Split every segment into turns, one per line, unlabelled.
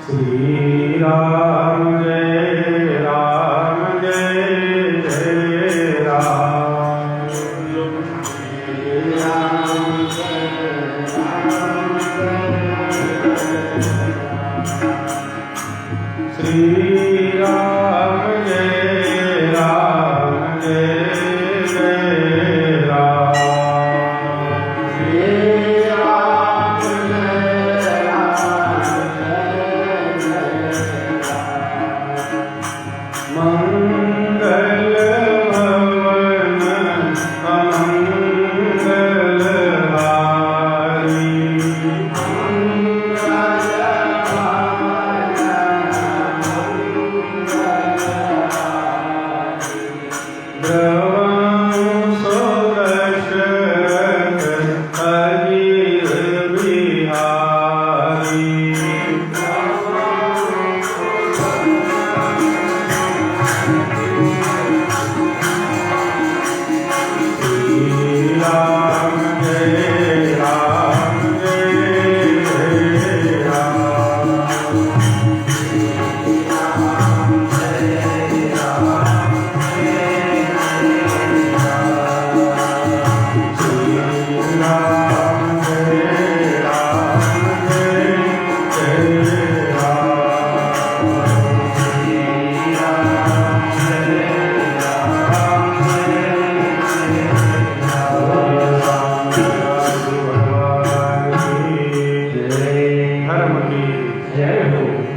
श्री राम जय राम जय जय राम। श्री राम जय राम श्री राम जय राम जय जय राम। श्री राम जय राम जय जय राम। मंगल भवन अमंगल हारी।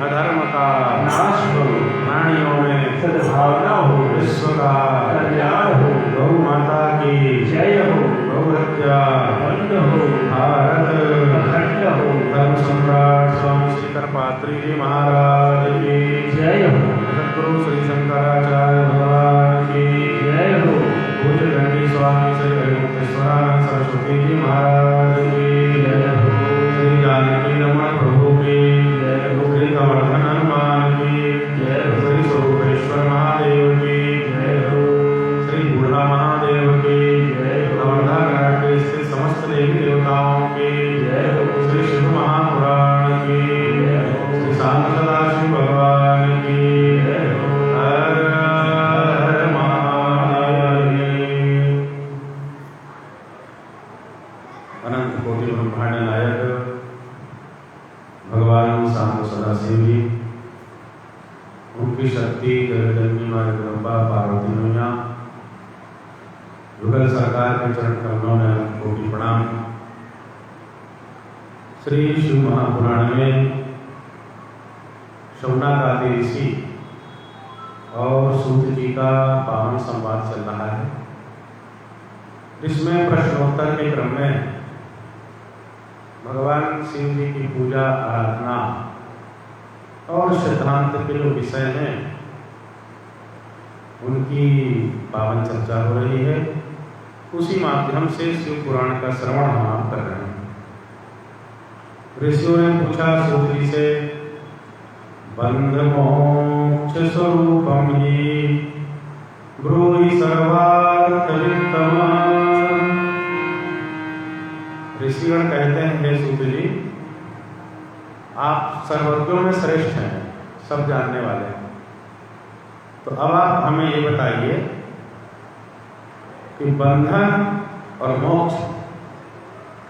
अधर्म का नाश हो, प्राणियों में सद्भावना हो, विश्व का कल्याण हो, गौ माता की जय हो, गौ हत्या बंद हो, भारत अखंड हो, धर्म सम्राट स्वामी श्रीधरपात्री जी महाराज की जय हो, सद्गुरु श्री शंकराचार्य भगवान की जय हो, पूज्य दंडी स्वामी श्री हरिमुक्तेश्वरानंद सरस्वती जी महाराज की जय हो, श्री जानकी रमण प्रभु की जय हो, श्री कमलधन हनुमान की जय हो, श्री स्वरूपेश्वर महादेव की जय हो, श्री बूढ़ा महादेव की जय हो, कमलधन के स्थित समस्त देवी देवताओं की जय हो, श्री शिव महापुराण की जय हो, श्री शांत सदाशिव भगवान की जय हो। हर हर महादेव। अनंत कोटि ब्रह्मांड नायक भगवान शांत सदाशिव जी, उनकी शक्ति जगदम्बी माँ जगदम्बा पार्वती मैया, युगल सरकार के चरण कमलों में अनंत कोटि प्रणाम। श्री शिव महापुराण में शौनकादि ऋषि और सूत जी का पावन संवाद चल रहा है, जिसमें प्रश्नोत्तर के क्रम में भगवान शिव जी की पूजा आराधना और सिद्धांत के जो विषय हैं उनकी पावन चर्चा हो रही है। उसी माध्यम से शिव पुराण का श्रवण हम कर रहे हैं। ऋषियों ने पूछा सूत जी से, बंध मोक्ष स्वरूपम ही ब्रूहि सर्वार्थ वित्तम। ऋषिगण कहते हैं, हे सूत जी, आप सर्वज्ञों में श्रेष्ठ हैं, सब जानने वाले हैं, तो अब आप हमें ये बताइए कि बंधन और मोक्ष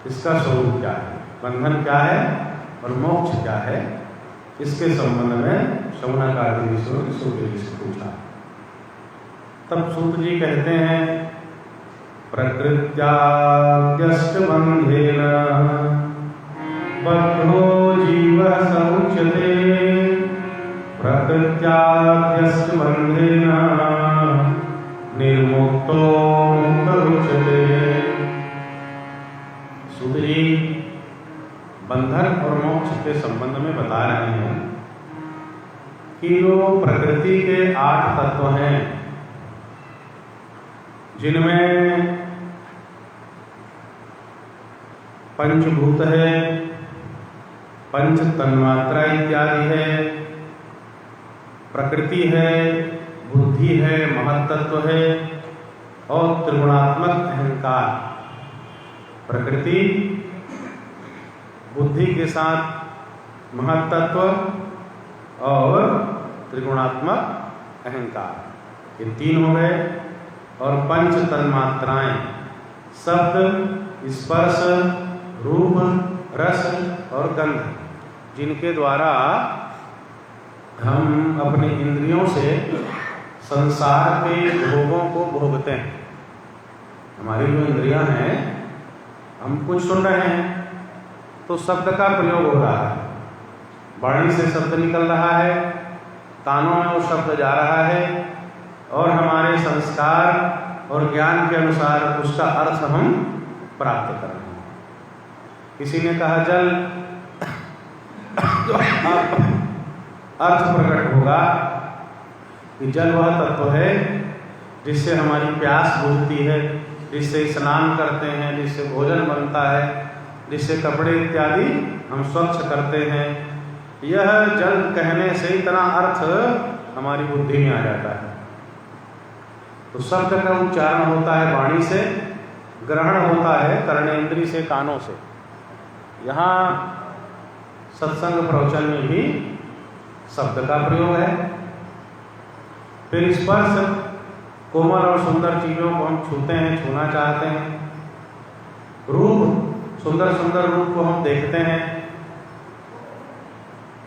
इसका स्वरूप क्या है, बंधन क्या है और मोक्ष क्या है। इसके संबंध में शौनकादि ऋषियों ने सूत जी से पूछा। तब सूत जी कहते हैं, प्रकृत्याद्यष्टबन्धेन बद्धो जीवः स उच्यते। प्रकृत्याद्यष्टबन्धेन निर्मुक्तो मुक्तमुच्यते। सूत जी बंधन और मोक्ष के संबंध में बता रहे हैं कि जो प्रकृति के 8 तत्व हैं, जिनमें पंचभूत है, पंच तन्मात्रा इत्यादि है, प्रकृति है, बुद्धि है, महत्तत्व है और त्रिगुणात्मक अहंकार। प्रकृति बुद्धि के साथ महत्तत्व और त्रिगुणात्मक अहंकार, ये 3 हो गए। और पंच तन्मात्राएं शब्द, स्पर्श, रूप, रस और गंध, जिनके द्वारा हम अपनी इंद्रियों से संसार के भोगों को भोगते हैं। हमारी जो इंद्रियां हैं, हम कुछ सुन रहे हैं तो शब्द का प्रयोग हो रहा है, वाणी से शब्द निकल रहा है, कानों में वो शब्द जा रहा है और हमारे संस्कार और ज्ञान के अनुसार उसका अर्थ हम प्राप्त कर रहे हैं। किसी ने कहा जल, तो अर्थ प्रकट होगा कि जल वह तत्व है जिससे हमारी प्यास बुझती है, जिससे स्नान करते हैं, जिससे भोजन बनता है, जिससे कपड़े इत्यादि हम स्वच्छ करते हैं। यह जल कहने से इतना अर्थ हमारी बुद्धि में आ जाता है। तो शब्द का उच्चारण होता है वाणी से, ग्रहण होता है कर्णेंद्रिय से, कानों से। यहाँ सत्संग प्रवचन में भी शब्द का प्रयोग है। फिर स्पर्श, कोमल और सुंदर चीजों को हम छूते हैं, छूना चाहते हैं। रूप, सुंदर सुंदर रूप को हम देखते हैं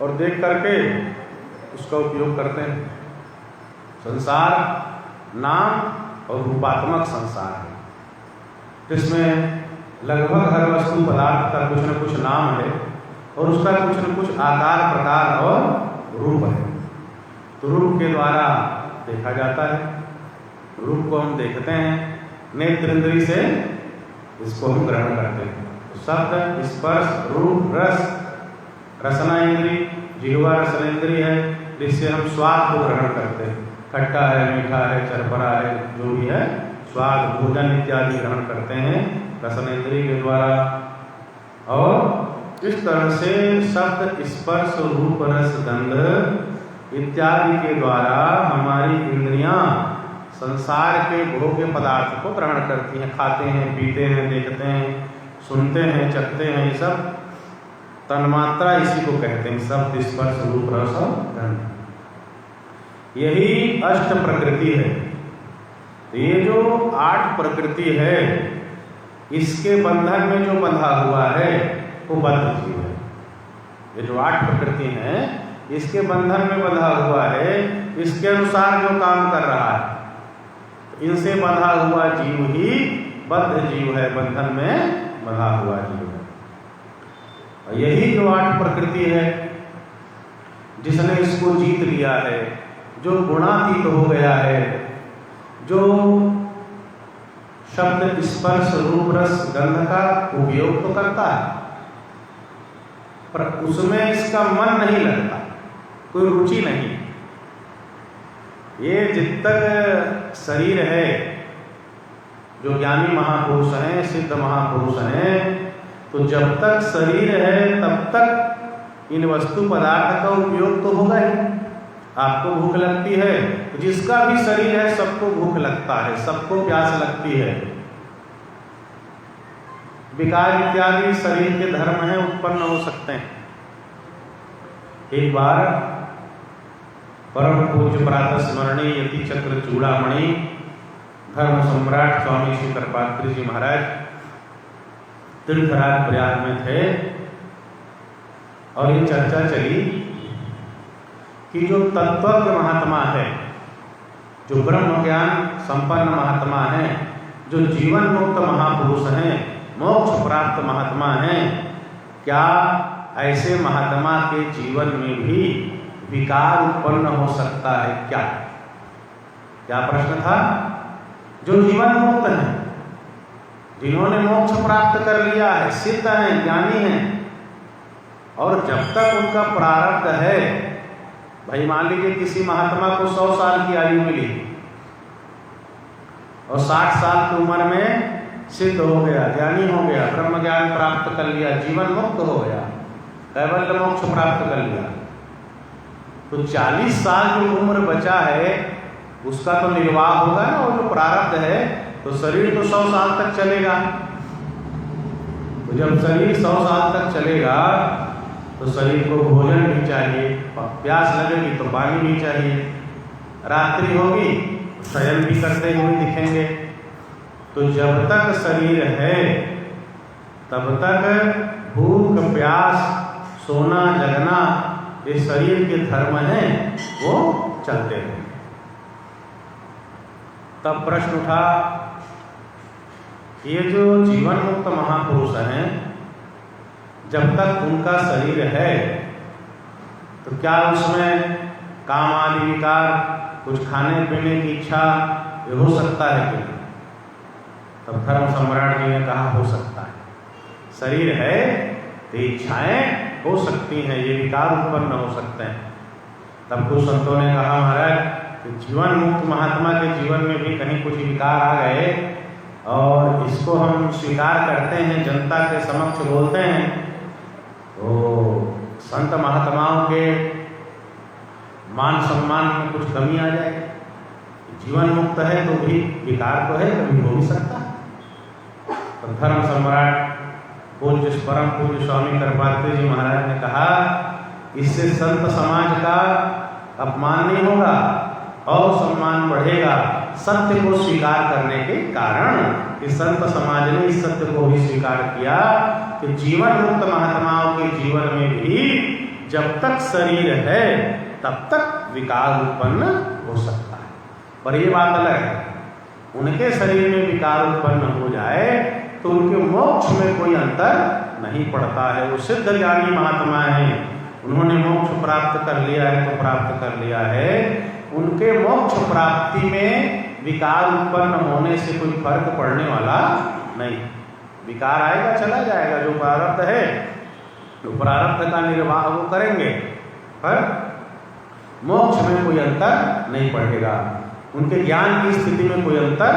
और देख करके उसका उपयोग करते हैं। संसार नाम और रूपात्मक संसार है, जिसमें लगभग हर वस्तु पदार्थ का कुछ न कुछ नाम है और उसका कुछ न कुछ आकार, प्रकार और रूप है। तो रूप के द्वारा देखा जाता है, रूप को हम देखते हैं, नेत्र इंद्रिय से इसको हम ग्रहण करते हैं। शब्द, स्पर्श, रूप, रस, रसना इंद्रिय, जिह्वा रसनेंद्रिय है, जिससे हम स्वाद को ग्रहण करते हैं। खट्टा है, मीठा है, चरपरा है, जो भी है स्वाद, भोजन इत्यादि ग्रहण करते हैं रसनेंद्रिय के द्वारा। और इस तरह से शब्द, स्पर्श, रूप, रस, गंध इत्यादि के द्वारा हमारी इंद्रियां संसार के भोग्य पदार्थ को ग्रहण करती हैं, खाते हैं, पीते हैं, देखते हैं, सुनते हैं, चखते हैं। ये सब तन्मात्रा इसी को कहते हैं, शब्द, स्पर्श, रूप, रस और गंध। यही अष्ट प्रकृति है। तो ये जो 8 प्रकृति है, इसके बंधन में जो बंधा हुआ है वो बद्ध जीव है। ये जो 8 प्रकृति हैं, इसके बंधन में बंधा हुआ है, इसके अनुसार जो काम कर रहा है, इनसे बंधा हुआ जीव ही बद्ध जीव है, बंधन में बंधा हुआ जीव है। और यही जो 8 प्रकृति है, जिसने इसको जीत लिया है, जो गुणातीत हो गया है, जो शब्द, स्पर्श, रूप, रस, गंध का उपयोग तो करता है, पर उसमें इसका मन नहीं लगता, कोई रुचि नहीं। ये जित तक शरीर है, जो ज्ञानी महापुरुष हैं, सिद्ध महापुरुष हैं, तो जब तक शरीर है तब तक इन वस्तु पदार्थ का उपयोग तो होगा ही। आपको भूख लगती है, जिसका भी शरीर है सबको भूख लगता है, सबको प्यास लगती है। विकार इत्यादि शरीर के धर्म है, उत्पन्न हो सकते हैं। एक बार परम पूज्य प्रातः स्मरणीय यति चक्र चूड़ामणि धर्म सम्राट स्वामी श्री कृपात्री जी महाराज तीर्थराज प्रयाग में थे और ये चर्चा चली कि जो तत्वज्ञ महात्मा है, जो ब्रह्म ज्ञान संपन्न महात्मा है, जो जीवन मुक्त महापुरुष हैं, मोक्ष प्राप्त महात्मा हैं, क्या ऐसे महात्मा के जीवन में भी विकार उत्पन्न हो सकता है क्या? क्या प्रश्न था? जो जीवन मुक्त हैं, जिन्होंने मोक्ष प्राप्त कर लिया है, सिद्ध हैं, ज्ञानी हैं, और जब तक उनका प्रारब्ध है, भाई मान लीजिए किसी महात्मा को 100 साल की आयु मिली और 60 साल की उम्र में सिद्ध हो गया, ज्ञानी हो गया, ब्रह्म ज्ञान प्राप्त कर लिया, जीवन मुक्त हो गया, कैवल्य मोक्ष प्राप्त कर लिया, तो 40 साल जो उम्र बचा है उसका तो निर्वाह होगा ना, और जो प्रारब्ध है, तो शरीर तो 100 साल तक चलेगा। तो जब शरीर 100 साल तक चलेगा तो शरीर को भोजन भी चाहिए, प्यास लगेगी तो पानी भी चाहिए, रात्रि होगी तो शयन भी करते हुए दिखेंगे। तो जब तक शरीर है तब तक भूख प्यास सोना जगना ये शरीर के धर्म हैं वो चलते हैं। तब प्रश्न उठा ये जो जीवन मुक्त महापुरुष हैं जब तक उनका शरीर है तो क्या उसमें काम आदि विकार कुछ खाने पीने की इच्छा ये हो सकता है कि नहीं? तब धर्म सम्राट जी ने कहा हो सकता है। शरीर है तो इच्छाएं हो सकती हैं, ये विकार उत्पन्न हो सकते हैं। तब कुछ संतों ने कहा महाराज कि जीवन मुक्त महात्मा के जीवन में भी कहीं कुछ विकार आ गए और इसको हम स्वीकार करते हैं, जनता के समक्ष बोलते हैं, तो संत महात्माओं के मान सम्मान में कुछ कमी आ जाए। जीवन मुक्त है तो भी विकार तो है, कभी हो भी सकता है। तो धर्म सम्राट पूज्य परम पूज्य स्वामी कृपालते जी महाराज ने कहा इससे संत समाज का अपमान नहीं होगा और सम्मान बढ़ेगा। सत्य को स्वीकार करने के कारण इस संत समाज ने इस सत्य को भी स्वीकार किया कि जीवन मुक्त महात्माओं के जीवन में भी जब तक शरीर है तब तक विकार उत्पन्न हो सकता है। पर ये बात अलग है, उनके शरीर में विकार उत्पन्न हो जाए तो उनके मोक्ष में कोई अंतर नहीं पड़ता है। वो सिद्ध ज्ञानी महात्मा हैं, उन्होंने मोक्ष प्राप्त कर लिया है तो प्राप्त कर लिया है। उनके मोक्ष प्राप्ति में विकार उत्पन्न होने से कोई फर्क पड़ने वाला नहीं। विकार आएगा चला जाएगा, जो प्रारब्ध है तो प्रारब्ध का निर्वाह वो करेंगे, पर मोक्ष में कोई अंतर नहीं पड़ेगा। उनके ज्ञान की स्थिति में कोई अंतर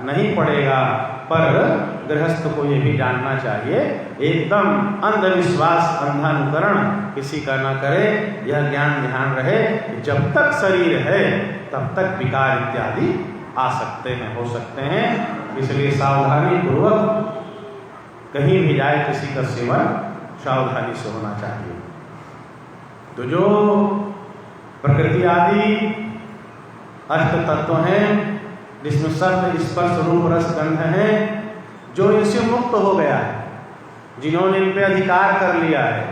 नहीं पड़ेगा। पर गृहस्थ को ये भी जानना चाहिए, एकदम अंधविश्वास अंधानुकरण किसी का न करे। यह ज्ञान ध्यान रहे कि जब तक शरीर है तब तक विकार इत्यादि आ सकते हैं, हो सकते हैं। इसलिए सावधानी पूर्वक कहीं भी जाए किसी का सेवन सावधानी से होना चाहिए। तो जो प्रकृति आदि अष्ट तत्व हैं जिसमें शब्द स्पर्श रूप रस गंध है, जो इनसे मुक्त हो गया है, जिन्होंने इन पे अधिकार कर लिया है,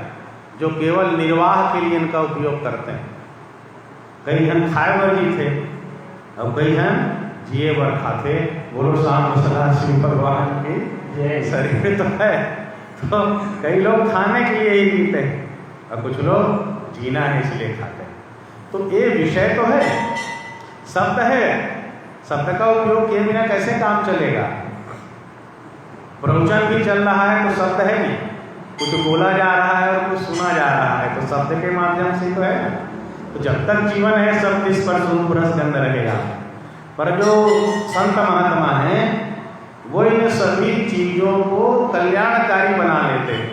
जो केवल निर्वाह के लिए इनका उपयोग करते हैं। कई जन खाए वर जी थे और कई जन जिए वर खाते। बोलो शाम सदा शिव भगवान की शरीर तो है, तो कई लोग खाने के लिए ही जीते हैं और कुछ लोग जीना है इसलिए खाते हैं। तो ये विषय तो है, शब्द है, शब्द का उपयोग किए बिना कैसे काम चलेगा? प्रवचन भी चल रहा है तो शब्द है नहीं, कुछ बोला जा रहा है और कुछ सुना जा रहा है तो शब्द के माध्यम से तो है। तो जब तक जीवन है शब्द स्पर्श रूप रस गंध रहेगा। पर जो संत महात्मा हैं वो इन सभी चीजों को कल्याणकारी बना लेते हैं।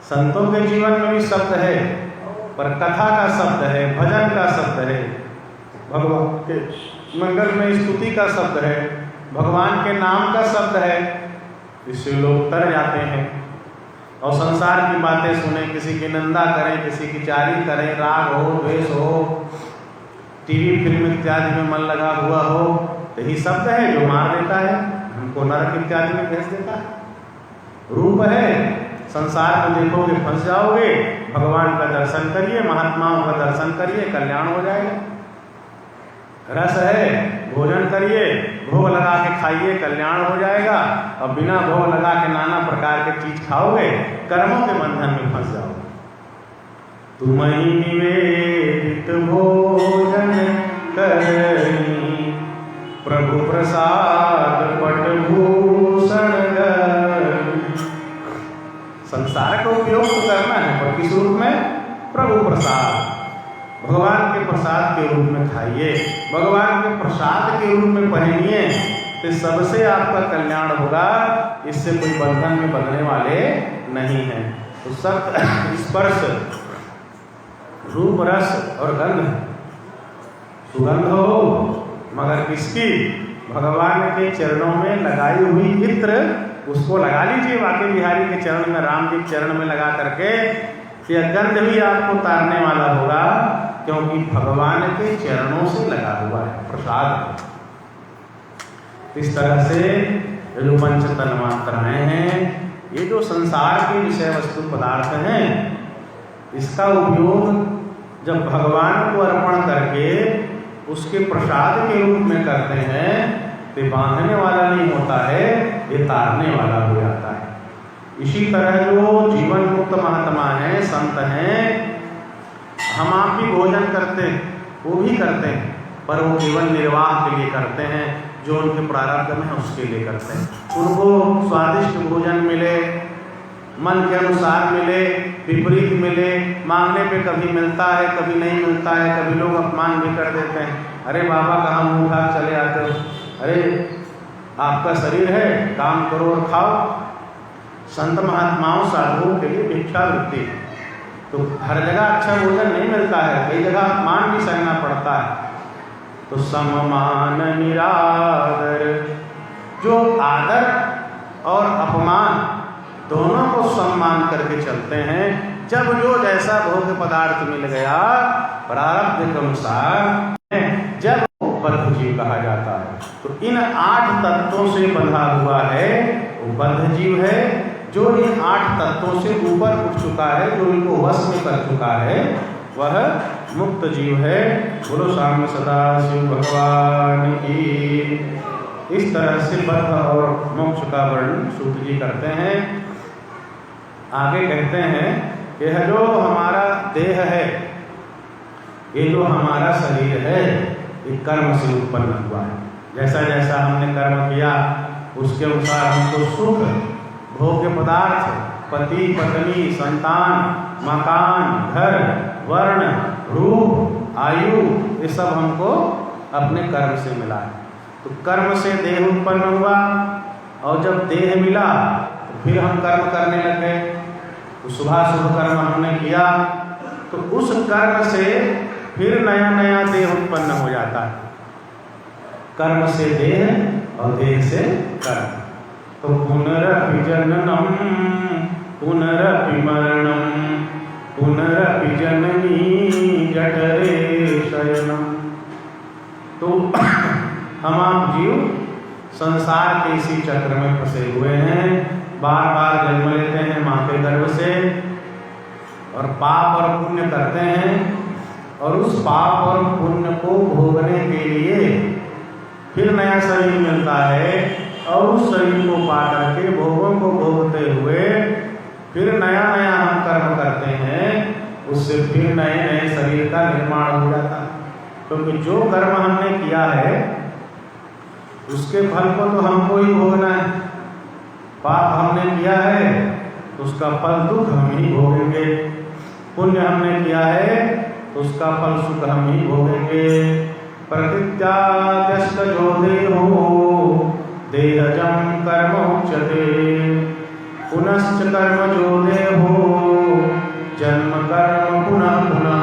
संतों के जीवन में भी शब्द है, पर कथा का शब्द है, भजन का शब्द है, भगवान के मंगल में स्तुति का शब्द है, भगवान के नाम का शब्द है। इससे लोग तर जाते हैं और संसार की बातें सुने, किसी की निंदा करें, किसी की चारी करें, राग हो द्वेष हो, टीवी फिल्म इत्यादि में मन लगा हुआ हो, तो यही शब्द है जो मार देता है, हमको नरक इत्यादि में भेज देता है। रूप है, संसार को देखोगे फंस जाओगे, भगवान का दर्शन करिए, महात्माओं का दर्शन करिए, कल्याण हो जाएगा। रस है, भोजन करिए, भोग लगा के खाइए, कल्याण हो जाएगा। और बिना भोग लगा के नाना प्रकार के चीज खाओगे, कर्मों के बंधन में फंस जाओगे। तुम ही निवेदित भोजन करनी, प्रभु प्रसाद पट भूषण गनी। संसार का उपयोग तो करना है, पर किस रूप में? प्रभु प्रसाद, भगवान के प्रसाद के रूप में खाइए, भगवान के प्रसाद के रूप में पहनिए, तो सबसे आपका कल्याण होगा। इससे कोई बंधन में बंधने वाले नहीं हैं। तो सब स्पर्श रूप रस और गंध, सुगंध हो मगर किसकी? भगवान के चरणों में लगाई हुई इत्र, उसको लगा लीजिए। वाकई बिहारी के चरण में, राम जी के चरण में लगा करके कि यह गंध भी आपको तारने वाला होगा, क्योंकि भगवान के चरणों से लगा हुआ है, प्रसाद। इस तरह से जो पंच तन्मात्राएं हैं, ये जो संसार के विषय वस्तु पदार्थ हैं, इसका उपयोग जब भगवान को अर्पण करके उसके प्रसाद के रूप में करते हैं, तो बांधने वाला नहीं होता है, ये तारने वाला हो जाता है। इसी तरह जो जीवन मुक्त महात्मा हैं, संत हैं, हम आप भी भोजन करते हैं, वो भी करते हैं, पर वो जीवन निर्वाह के लिए करते हैं, जो उनके प्रारब्ध में है उसके लिए करते हैं। उनको स्वादिष्ट भोजन मिले, मन के अनुसार मिले, विपरीत मिले, मांगने पे कभी मिलता है, कभी नहीं मिलता है, कभी लोग अपमान भी कर देते हैं, अरे बाबा कहाँ मुँह उठा चले आते हो, अरे आपका शरीर है, काम करो और खाओ। संत महात्माओं साधुओं के लिए भिक्षावृत्ति, तो हर जगह अच्छा भोजन नहीं मिलता है, कई जगह अपमान भी सहना पड़ता है। तो सम्मान निरादर, जो आदर और अपमान दोनों को सम्मान करके चलते हैं, जब जो जैसा भोग पदार्थ मिल गया प्रारब्ध के अनुसार, जब बद्ध जीव कहा जाता है। तो इन 8 तत्वों से बंधा हुआ है वो बद्ध जीव है। जो इन 8 तत्वों से ऊपर उठ चुका है, जो इनको वश में कर चुका है, वह मुक्त जीव है। बोलो सामने सदा शिव भगवान की। इस तरह से बद्ध और मोक्ष का वर्णन सूत जी करते हैं। आगे कहते हैं कि यह जो हमारा देह है, ये जो हमारा शरीर है, ये कर्म से उत्पन्न हुआ है। जैसा जैसा हमने कर्म किया उसके अनुसार हमको सुख, भोग्य पदार्थ, पति पत्नी, संतान, मकान, घर, वर्ण, रूप, आयु, ये सब हमको अपने कर्म से मिला है। तो कर्म से देह उत्पन्न हुआ, और जब देह मिला तो फिर हम कर्म करने लग गए। तो शुभ कर्म हमने किया, तो उस कर्म से फिर नया नया देह उत्पन्न हो जाता है। कर्म से देह और देह से कर्म। तो पुनरपि जननम पुनरपि मरणम पुनरपि जननी जठरे शयनम। तो हम आप जीव संसार के इसी चक्र में फंसे हुए हैं, बार बार जन्म लेते हैं माँ के गर्भ से, और पाप और पुण्य करते हैं, और उस पाप और पुण्य को भोगने के लिए फिर नया शरीर मिलता है, और उस शरीर को पा करके भोगों को भोगते हुए फिर नया नया हम कर्म करते हैं, उससे फिर नए नए शरीर का निर्माण हो जाता है। क्योंकि जो कर्म हमने किया है उसके फल को तो हमको ही भोगना है। पाप हमने किया है तो उसका फल दुख हम ही भोगेंगे, पुण्य हमने किया है तो उसका फल सुख हम ही भोगेंगे। प्रकृत्याद्यस्त जो देहो देहजं कर्म उच्यते, पुनश्च कर्म जो देहो जन्म कर्म पुनः पुनः।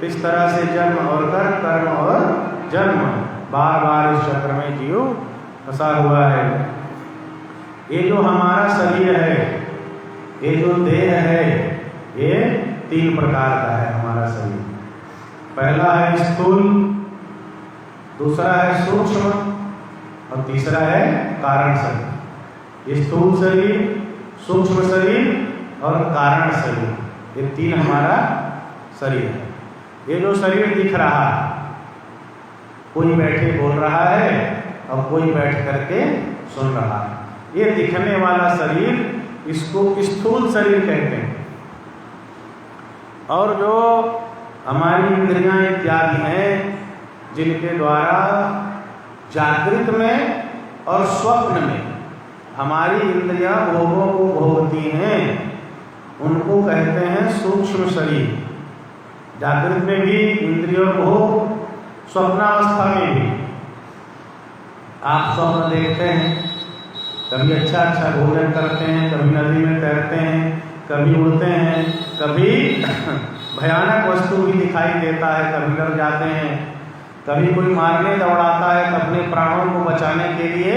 इस तरह से जन्म और कर्म और जन्म बार बार इस चक्र में जीव फंसा हुआ है। ये जो हमारा शरीर है, ये जो देह है, ये 3 प्रकार का है हमारा शरीर। पहला है स्थूल, दूसरा है सूक्ष्म, और तीसरा है कारण शरीर। स्थूल शरीर, सूक्ष्म शरीर और कारण शरीर, ये 3 हमारा शरीर है। ये जो शरीर दिख रहा है, कोई बैठे बोल रहा है और कोई बैठ करके सुन रहा है, ये दिखने वाला शरीर इसको स्थूल शरीर कहते हैं। और जो हमारी इंद्रियां इत्यादि हैं, जिनके द्वारा जागृत में और स्वप्न में हमारी इंद्रियां भोगों को भोगती हैं, उनको कहते हैं सूक्ष्म शरीर। जागृत में भी इंद्रियों भोग, स्वप्नावस्था में भी। आप स्वप्न देखते हैं, कभी अच्छा अच्छा भोजन करते हैं, कभी नदी में तैरते हैं, कभी उड़ते हैं, कभी भयानक वस्तु भी दिखाई देता है, कभी डर जाते हैं, कभी कोई मारने दौड़ाता है, तो अपने प्राणों को बचाने के लिए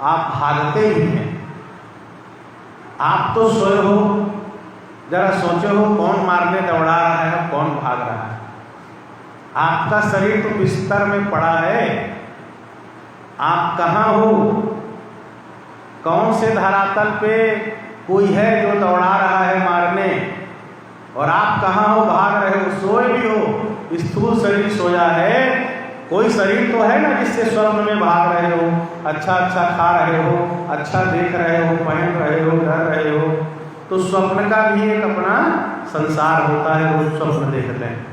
आप भागते ही हैं। आप तो सोए हो, जरा सोचो हो, कौन मारने दौड़ा रहा है, कौन भाग रहा है? आपका शरीर तो बिस्तर में पड़ा है, आप कहाँ हो? कौन से धरातल पे कोई है जो दौड़ा रहा है मारने, और आप कहाँ हो, भाग रहे हो? सोए भी हो, स्थूल शरीर सोया है, कोई शरीर तो है ना जिससे स्वप्न में भाग रहे हो, अच्छा अच्छा खा रहे हो, अच्छा देख रहे हो, पहन रहे हो, कर रहे हो। तो स्वप्न का भी एक अपना संसार होता है, रोज स्वप्न देखते हैं।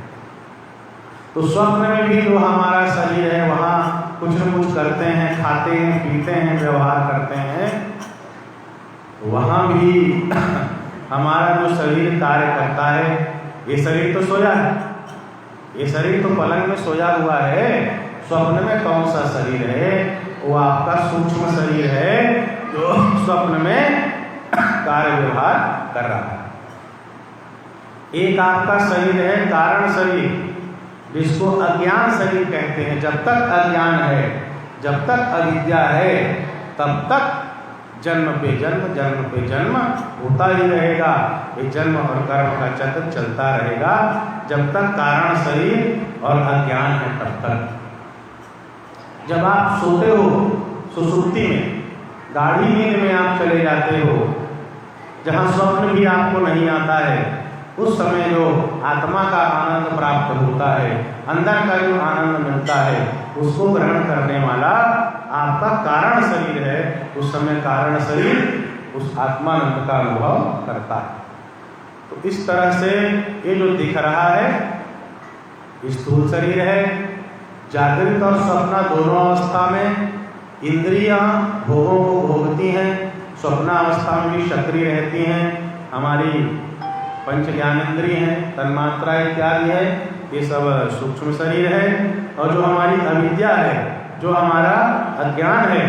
तो स्वप्न में भी जो हमारा शरीर है वहाँ कुछ न कुछ करते हैं, खाते हैं, पीते हैं, व्यवहार करते हैं। वहाँ भी हमारा जो शरीर कार्य करता है, ये शरीर तो सोया है, ये शरीर तो पलंग में सोया हुआ है। स्वप्न में कौन सा शरीर है? वो आपका सूक्ष्म शरीर है जो स्वप्न में कार्य व्यवहार कर रहा है। एक आपका शरीर है कारण शरीर, जिसको अज्ञान शरीर कहते हैं। जब तक अज्ञान है, जब तक अविद्या है, तब तक जन्म पे जन्म, जन्म पे जन्म होता ही रहेगा। ये जन्म और कर्म का चक्र चलता रहेगा जब तक कारण शरीर और अज्ञान है, तब तक। जब आप सोते हो सुसुप्ति में, गाढ़ी नींद में आप चले जाते हो, जहाँ स्वप्न भी आपको नहीं आता है, उस समय जो आत्मा का आनंद प्राप्त होता है, अंदर का जो आनंद मिलता है, उसको ग्रहण करने वाला आपका कारण शरीर है। उस समय कारण शरीर उस आत्मानंद का अनुभव करता है। तो इस तरह से ये जो दिख रहा है स्थूल शरीर है। जागृत और स्वप्न दोनों अवस्था में इंद्रियां भोगों को भोगती हैं। स्वप्नावस्था में भी सक्रिय रहती हैं। हमारी पंच ज्ञानेंद्रिय हैं, तन्मात्रा इत्यादि है, ये सब सूक्ष्म शरीर है। और जो हमारी अविद्या है, जो हमारा अज्ञान है,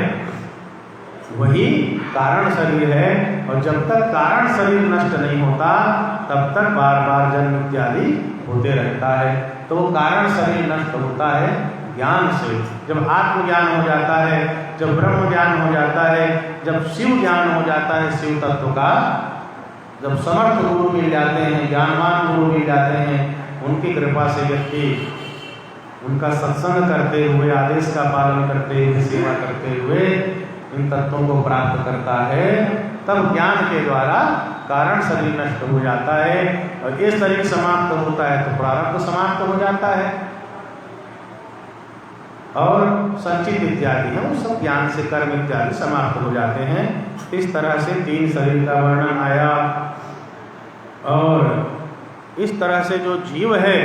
वही कारण शरीर है। और जब तक कारण शरीर नष्ट नहीं होता, तब तक बार बार जन्म इत्यादि होते रहता है। तो वो कारण शरीर नष्ट होता है ज्ञान से। जब आत्मज्ञान हो जाता है, जब ब्रह्म ज्ञान हो जाता है, जब शिव ज्ञान हो जाता है, शिव तत्व का, जब समर्थ गुरु मिल जाते हैं, ज्ञानवान गुरु मिल जाते हैं, उनकी कृपा से व्यक्ति उनका सत्संग करते हुए, आदेश का पालन करते हुए, सेवा करते हुए इन तत्वों को प्राप्त करता है, तब ज्ञान के द्वारा कारण शरीर नष्ट हो जाता है। और ये शरीर समाप्त होता है तो प्रारब्ध समाप्त हो जाता है, और संचित इत्यादि है वो सब ज्ञान से कर्म इत्यादि समाप्त हो जाते हैं। इस तरह से तीन शरीर का वर्णन आया। और इस तरह से जो जीव है,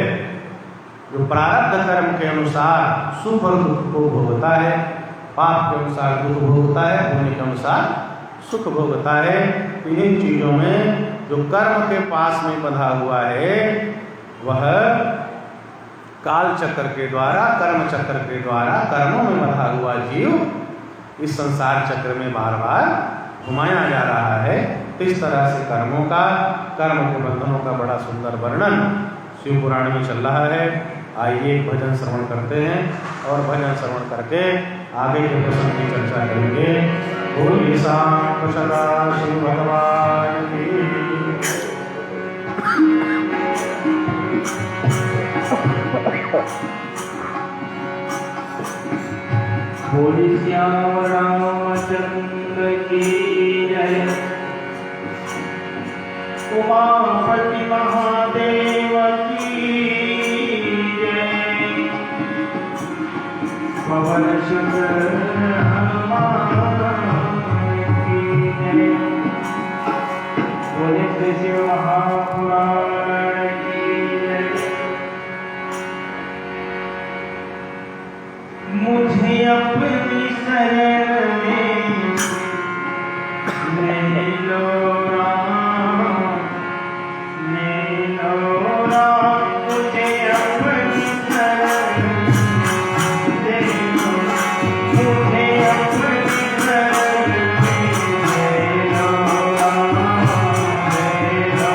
जो प्रारब्ध कर्म के अनुसार सुख और दुख को भोगता है, पाप के अनुसार दुख भोगता है, पुण्य के अनुसार सुख भोगता है। इन्हीं चीजों में जो कर्म के पास में बंधा हुआ है, वह काल चक्र के द्वारा, कर्म चक्र के द्वारा कर्मों में बंधा हुआ जीव इस संसार चक्र में बार बार घुमाया जा रहा है। इस तरह से कर्मों का, कर्म के बंधनों का बड़ा सुंदर वर्णन शिव पुराण में चल रहा है। आइए भजन श्रवण करते हैं, और भजन श्रवण करके आगे के प्रसंग की चर्चा करेंगे। बोलिए सांब सदा शिव भगवान की।
बोलिए श्याम रामचंद्र की जय। उमापति महादेव की जय। पवन सुत हनुमान की जय। बोले शिव महापुराण की जय। मुझे अपनी शरण में ले लो राम, ले लो राम। मुझे अपनी शरण ले लो, मुझे अपनी शरण ले लो राम, ले लो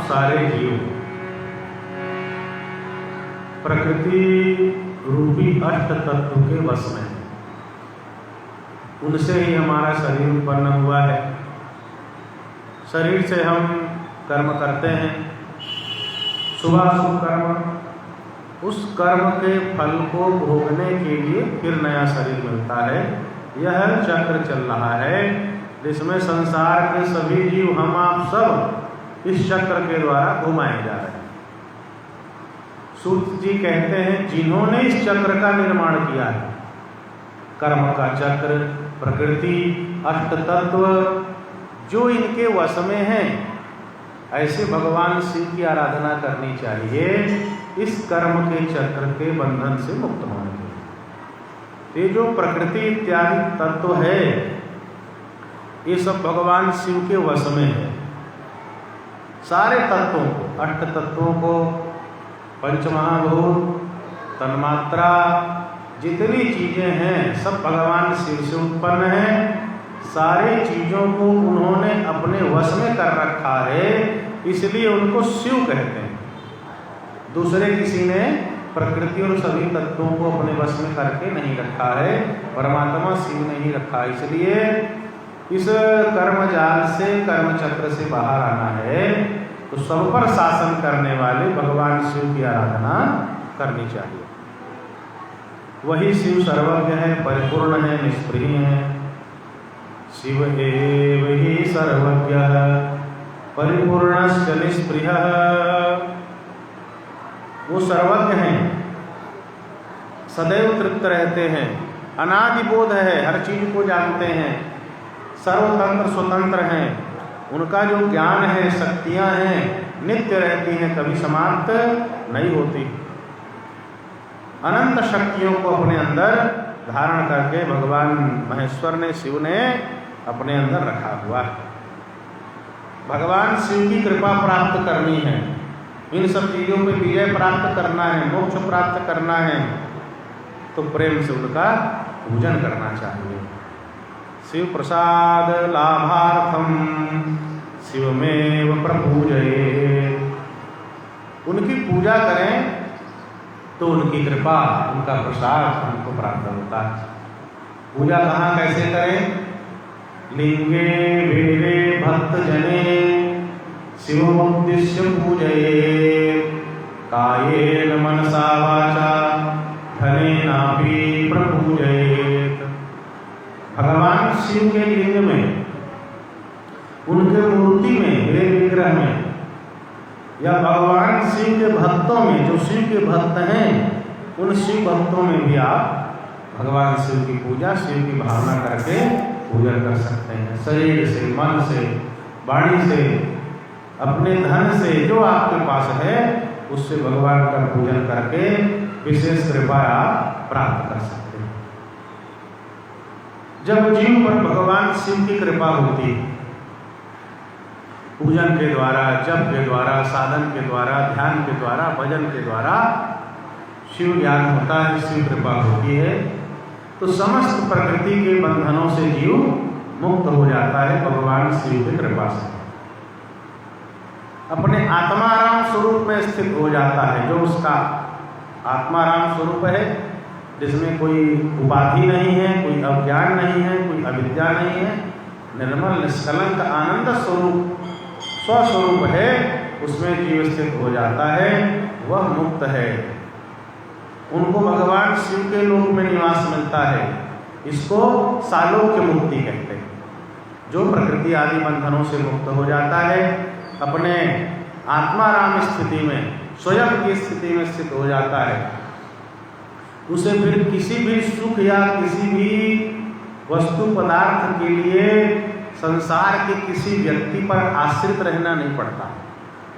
सारे जीव प्रकृति रूपी अष्ट तत्व के वश में है। उनसे ही हमारा शरीर उत्पन्न हुआ है। शरीर से हम कर्म करते हैं, सुबह शुभ कर्म, उस कर्म के फल को भोगने के लिए फिर नया शरीर मिलता है। यह चक्र चल रहा है जिसमें संसार के सभी जीव, हम आप सब इस चक्र के द्वारा घुमाए जा रहे हैं। सूत जी कहते हैं जिन्होंने इस चक्र का निर्माण किया है, कर्म का चक्र, प्रकृति, अष्ट तत्व जो इनके वश में हैं, ऐसे भगवान शिव की आराधना करनी चाहिए इस कर्म के चक्र के बंधन से मुक्त होने के लिए। ये जो प्रकृति इत्यादि तत्व है ये सब भगवान शिव के वश में है। सारे तत्वों को, अष्ट तत्वों को, पंचमहाभूत, तन्मात्रा, जितनी चीजें हैं सब भगवान शिव से उत्पन्न हैं। सारी चीजों को उन्होंने अपने वश में कर रखा है, इसलिए उनको शिव कहते हैं। दूसरे किसी ने प्रकृति और सभी तत्वों को अपने वश में करके नहीं रखा है, परमात्मा शिव ने ही रखा। इसलिए इस कर्म जाल से, कर्म चक्र से बाहर आना है तो सब पर शासन करने वाले भगवान शिव की आराधना करनी चाहिए। वही शिव सर्वज्ञ है, परिपूर्ण है, निष्प्रिय है। शिव एव ही सर्वज्ञ परिपूर्णश्च निष्प्रिय। वो सर्वज्ञ हैं, सदैव तृप्त रहते हैं, अनादिबोध है, हर चीज को जानते हैं, सर्वतंत्र स्वतंत्र हैं। उनका जो ज्ञान है, शक्तियां हैं, नित्य रहती हैं, कभी समाप्त नहीं होती। अनंत शक्तियों को अपने अंदर धारण करके भगवान महेश्वर ने, शिव ने अपने अंदर रखा हुआ है। भगवान शिव की कृपा प्राप्त करनी है, इन सब चीज़ों पे विजय प्राप्त करना है, मोक्ष प्राप्त करना है, तो प्रेम से उनका पूजन करना चाहिए। शिव प्रसाद लाभार्थम शिवमेव प्रपूजये। उनकी पूजा करें तो उनकी कृपा, उनका प्रसाद हमको प्राप्त होता है। पूजा कहाँ कैसे करें? लिंगे वेदे भक्त जने शिवमुद्दिश्य पूजये कायेन मनसा वाचा धनेनापि प्रपूजयेत्। भगवान शिव के लिंग में, उनके मूर्ति में, वे विग्रह में, या भगवान शिव के भक्तों में, जो शिव के भक्त हैं, उन शिव भक्तों में भी आप भगवान शिव की पूजा, शिव की भावना करके पूजन कर सकते हैं। शरीर से, मन से, वाणी से, अपने धन से, जो आपके पास है उससे भगवान का पूजन करके विशेष कृपा आप प्राप्त कर सकते हैं। जब जीव पर भगवान शिव की कृपा होती है, पूजन के द्वारा, जप के द्वारा, साधन के द्वारा, ध्यान के द्वारा, भजन के द्वारा शिव ज्ञान होता है, शिव कृपा होती है, तो समस्त प्रकृति के बंधनों से जीव मुक्त हो जाता है भगवान शिव की कृपा से। अपने आत्माराम स्वरूप में स्थित हो जाता है, जो उसका आत्माराम स्वरूप है, जिसमें कोई उपाधि नहीं है, कोई अज्ञान नहीं है, कोई अविद्या नहीं है, निर्मल निष्कलंक आनंद स्वरूप स्वस्वरूप है, उसमें जीव स्थित हो जाता है, वह मुक्त है। उनको भगवान शिव के लोक में निवास मिलता है। इसको सालोक्य मुक्ति कहते हैं। जो प्रकृति आदि बंधनों से मुक्त हो जाता है, अपने आत्माराम स्थिति में, स्वयं की स्थिति में स्थित हो जाता है, उसे फिर किसी भी सुख या किसी भी वस्तु पदार्थ के लिए संसार के किसी व्यक्ति पर आश्रित रहना नहीं पड़ता।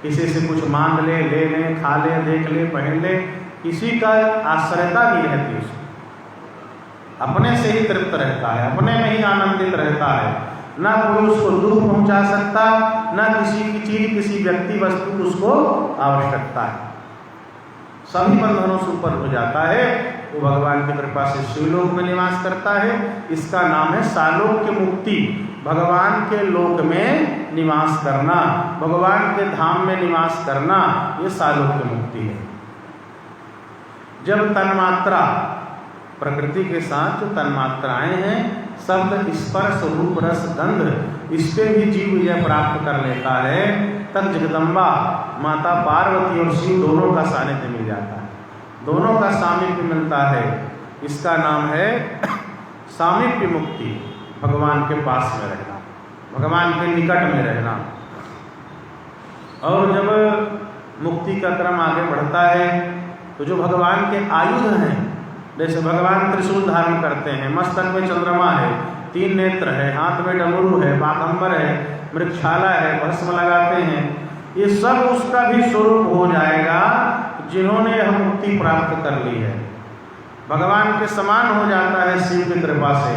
किसी से कुछ मांग ले, ले ले, खा ले, देख ले, पहन ले, किसी का आश्रयता नहीं रहती उसको। अपने से ही तृप्त रहता है, अपने में ही आनंदित रहता है। ना कोई उसको दुख पहुंचा सकता, ना किसी की चीज, किसी व्यक्ति वस्तु की उसको आवश्यकता है। सभी बंधनों से ऊपर हो जाता है, वो भगवान की कृपा से शिवलोक में निवास करता है। इसका नाम है सालोक्य मुक्ति। भगवान के लोक में निवास करना, भगवान के धाम में निवास करना, ये सालोक्य मुक्ति है। जब तन्मात्रा, प्रकृति के साथ जो तन्मात्राएं हैं, शब्द, स्पर्श, रूप, रस, गंध, इस पे भी जीव विजय प्राप्त कर लेता है, तब जगदम्बा माता पार्वती और शिव दोनों का सानिध्य मिल जाता है, दोनों का सामीप्य मिलता है। इसका नाम है सामीप्य मुक्ति। भगवान के पास में रहना, भगवान के निकट में रहना। और जब मुक्ति का क्रम आगे बढ़ता है, तो जो भगवान के आयुध हैं, जैसे भगवान त्रिशूल धारण करते हैं, मस्तक में चंद्रमा है, 3 नेत्र है, हाथ में डमरू है, बागंबर है, मृक्षाला है, भस्म लगाते हैं, ये सब उसका भी स्वरूप हो जाएगा जिन्होंने यह मुक्ति प्राप्त कर ली है। भगवान के समान हो जाता है शिव की कृपा से,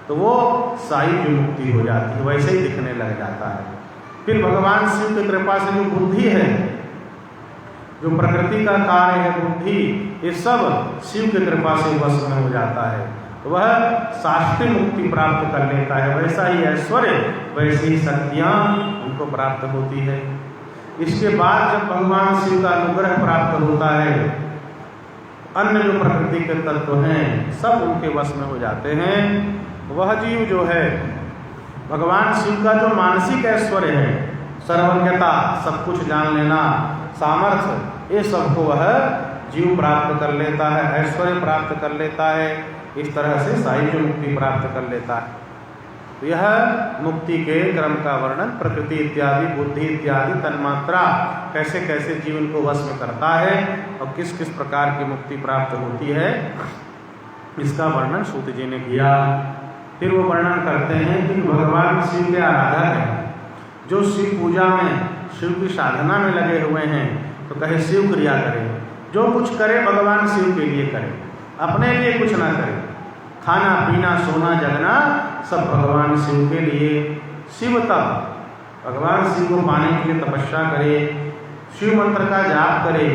तो वो सायुज्य मुक्ति हो जाती है, वैसे ही दिखने लग जाता है। फिर भगवान शिव की कृपा से जो बुद्धि है, जो प्रकृति का कार्य है बुद्धि, ये सब शिव की कृपा से वश में हो जाता है, वह शास्त्रीय मुक्ति प्राप्त कर लेता है। वैसा ही ऐश्वर्य, वैसी ही शक्तियाँ उनको प्राप्त होती है। इसके बाद जब भगवान शिव का अनुग्रह प्राप्त होता है, अन्य जो प्रकृति के तत्व हैं सब उनके वश में हो जाते हैं। वह जीव जो है, भगवान शिव का जो मानसिक ऐश्वर्य है, सर्वज्ञता, सब कुछ जान लेना, सामर्थ्य, ये सबको वह जीव प्राप्त कर लेता है, ऐश्वर्य प्राप्त कर लेता है। इस तरह से सायुज्य मुक्ति प्राप्त कर लेता है। तो यह मुक्ति के क्रम का वर्णन, प्रकृति इत्यादि, बुद्धि इत्यादि, तन्मात्रा कैसे कैसे जीवन को वश में करता है और किस किस प्रकार की मुक्ति प्राप्त होती है, इसका वर्णन सूत जी ने किया। फिर वो वर्णन करते हैं कि भगवान शिव के आराधक हैं, जो शिव पूजा में, शिव की साधना में लगे हुए हैं, तो कहे शिव क्रिया करें, जो कुछ करे भगवान शिव के लिए करे, अपने लिए कुछ ना करे। खाना पीना सोना जगना सब भगवान शिव के लिए। शिव तप, भगवान शिव को पाने के लिए तपस्या करे, शिव मंत्र का जाप करे,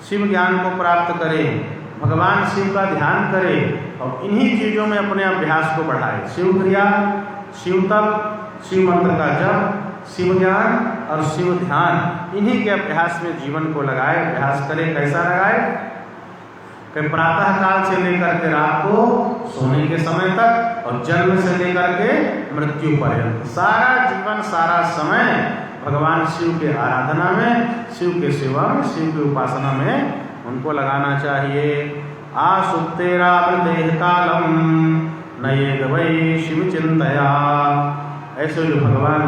शिव ज्ञान को प्राप्त करे, भगवान शिव का ध्यान करे और इन्हीं चीज़ों में अपने अभ्यास को बढ़ाए। शिव क्रिया, शिव तप, शिव मंत्र का जप, शिव ज्ञान और शिव ध्यान, इन्हीं के अभ्यास में जीवन को लगाए, अभ्यास करे। कैसा लगाए कि प्रातः काल से लेकर के रात को सोने के समय तक और जन्म से लेकर के मृत्यु पर्यंत सारा जीवन, सारा समय भगवान शिव के आराधना में, शिव के सेवा में, शिव की उपासना में उनको लगाना चाहिए। आसुप्तेरा देह कालम नये गवै शिव चिंतया। ऐसे जो भगवान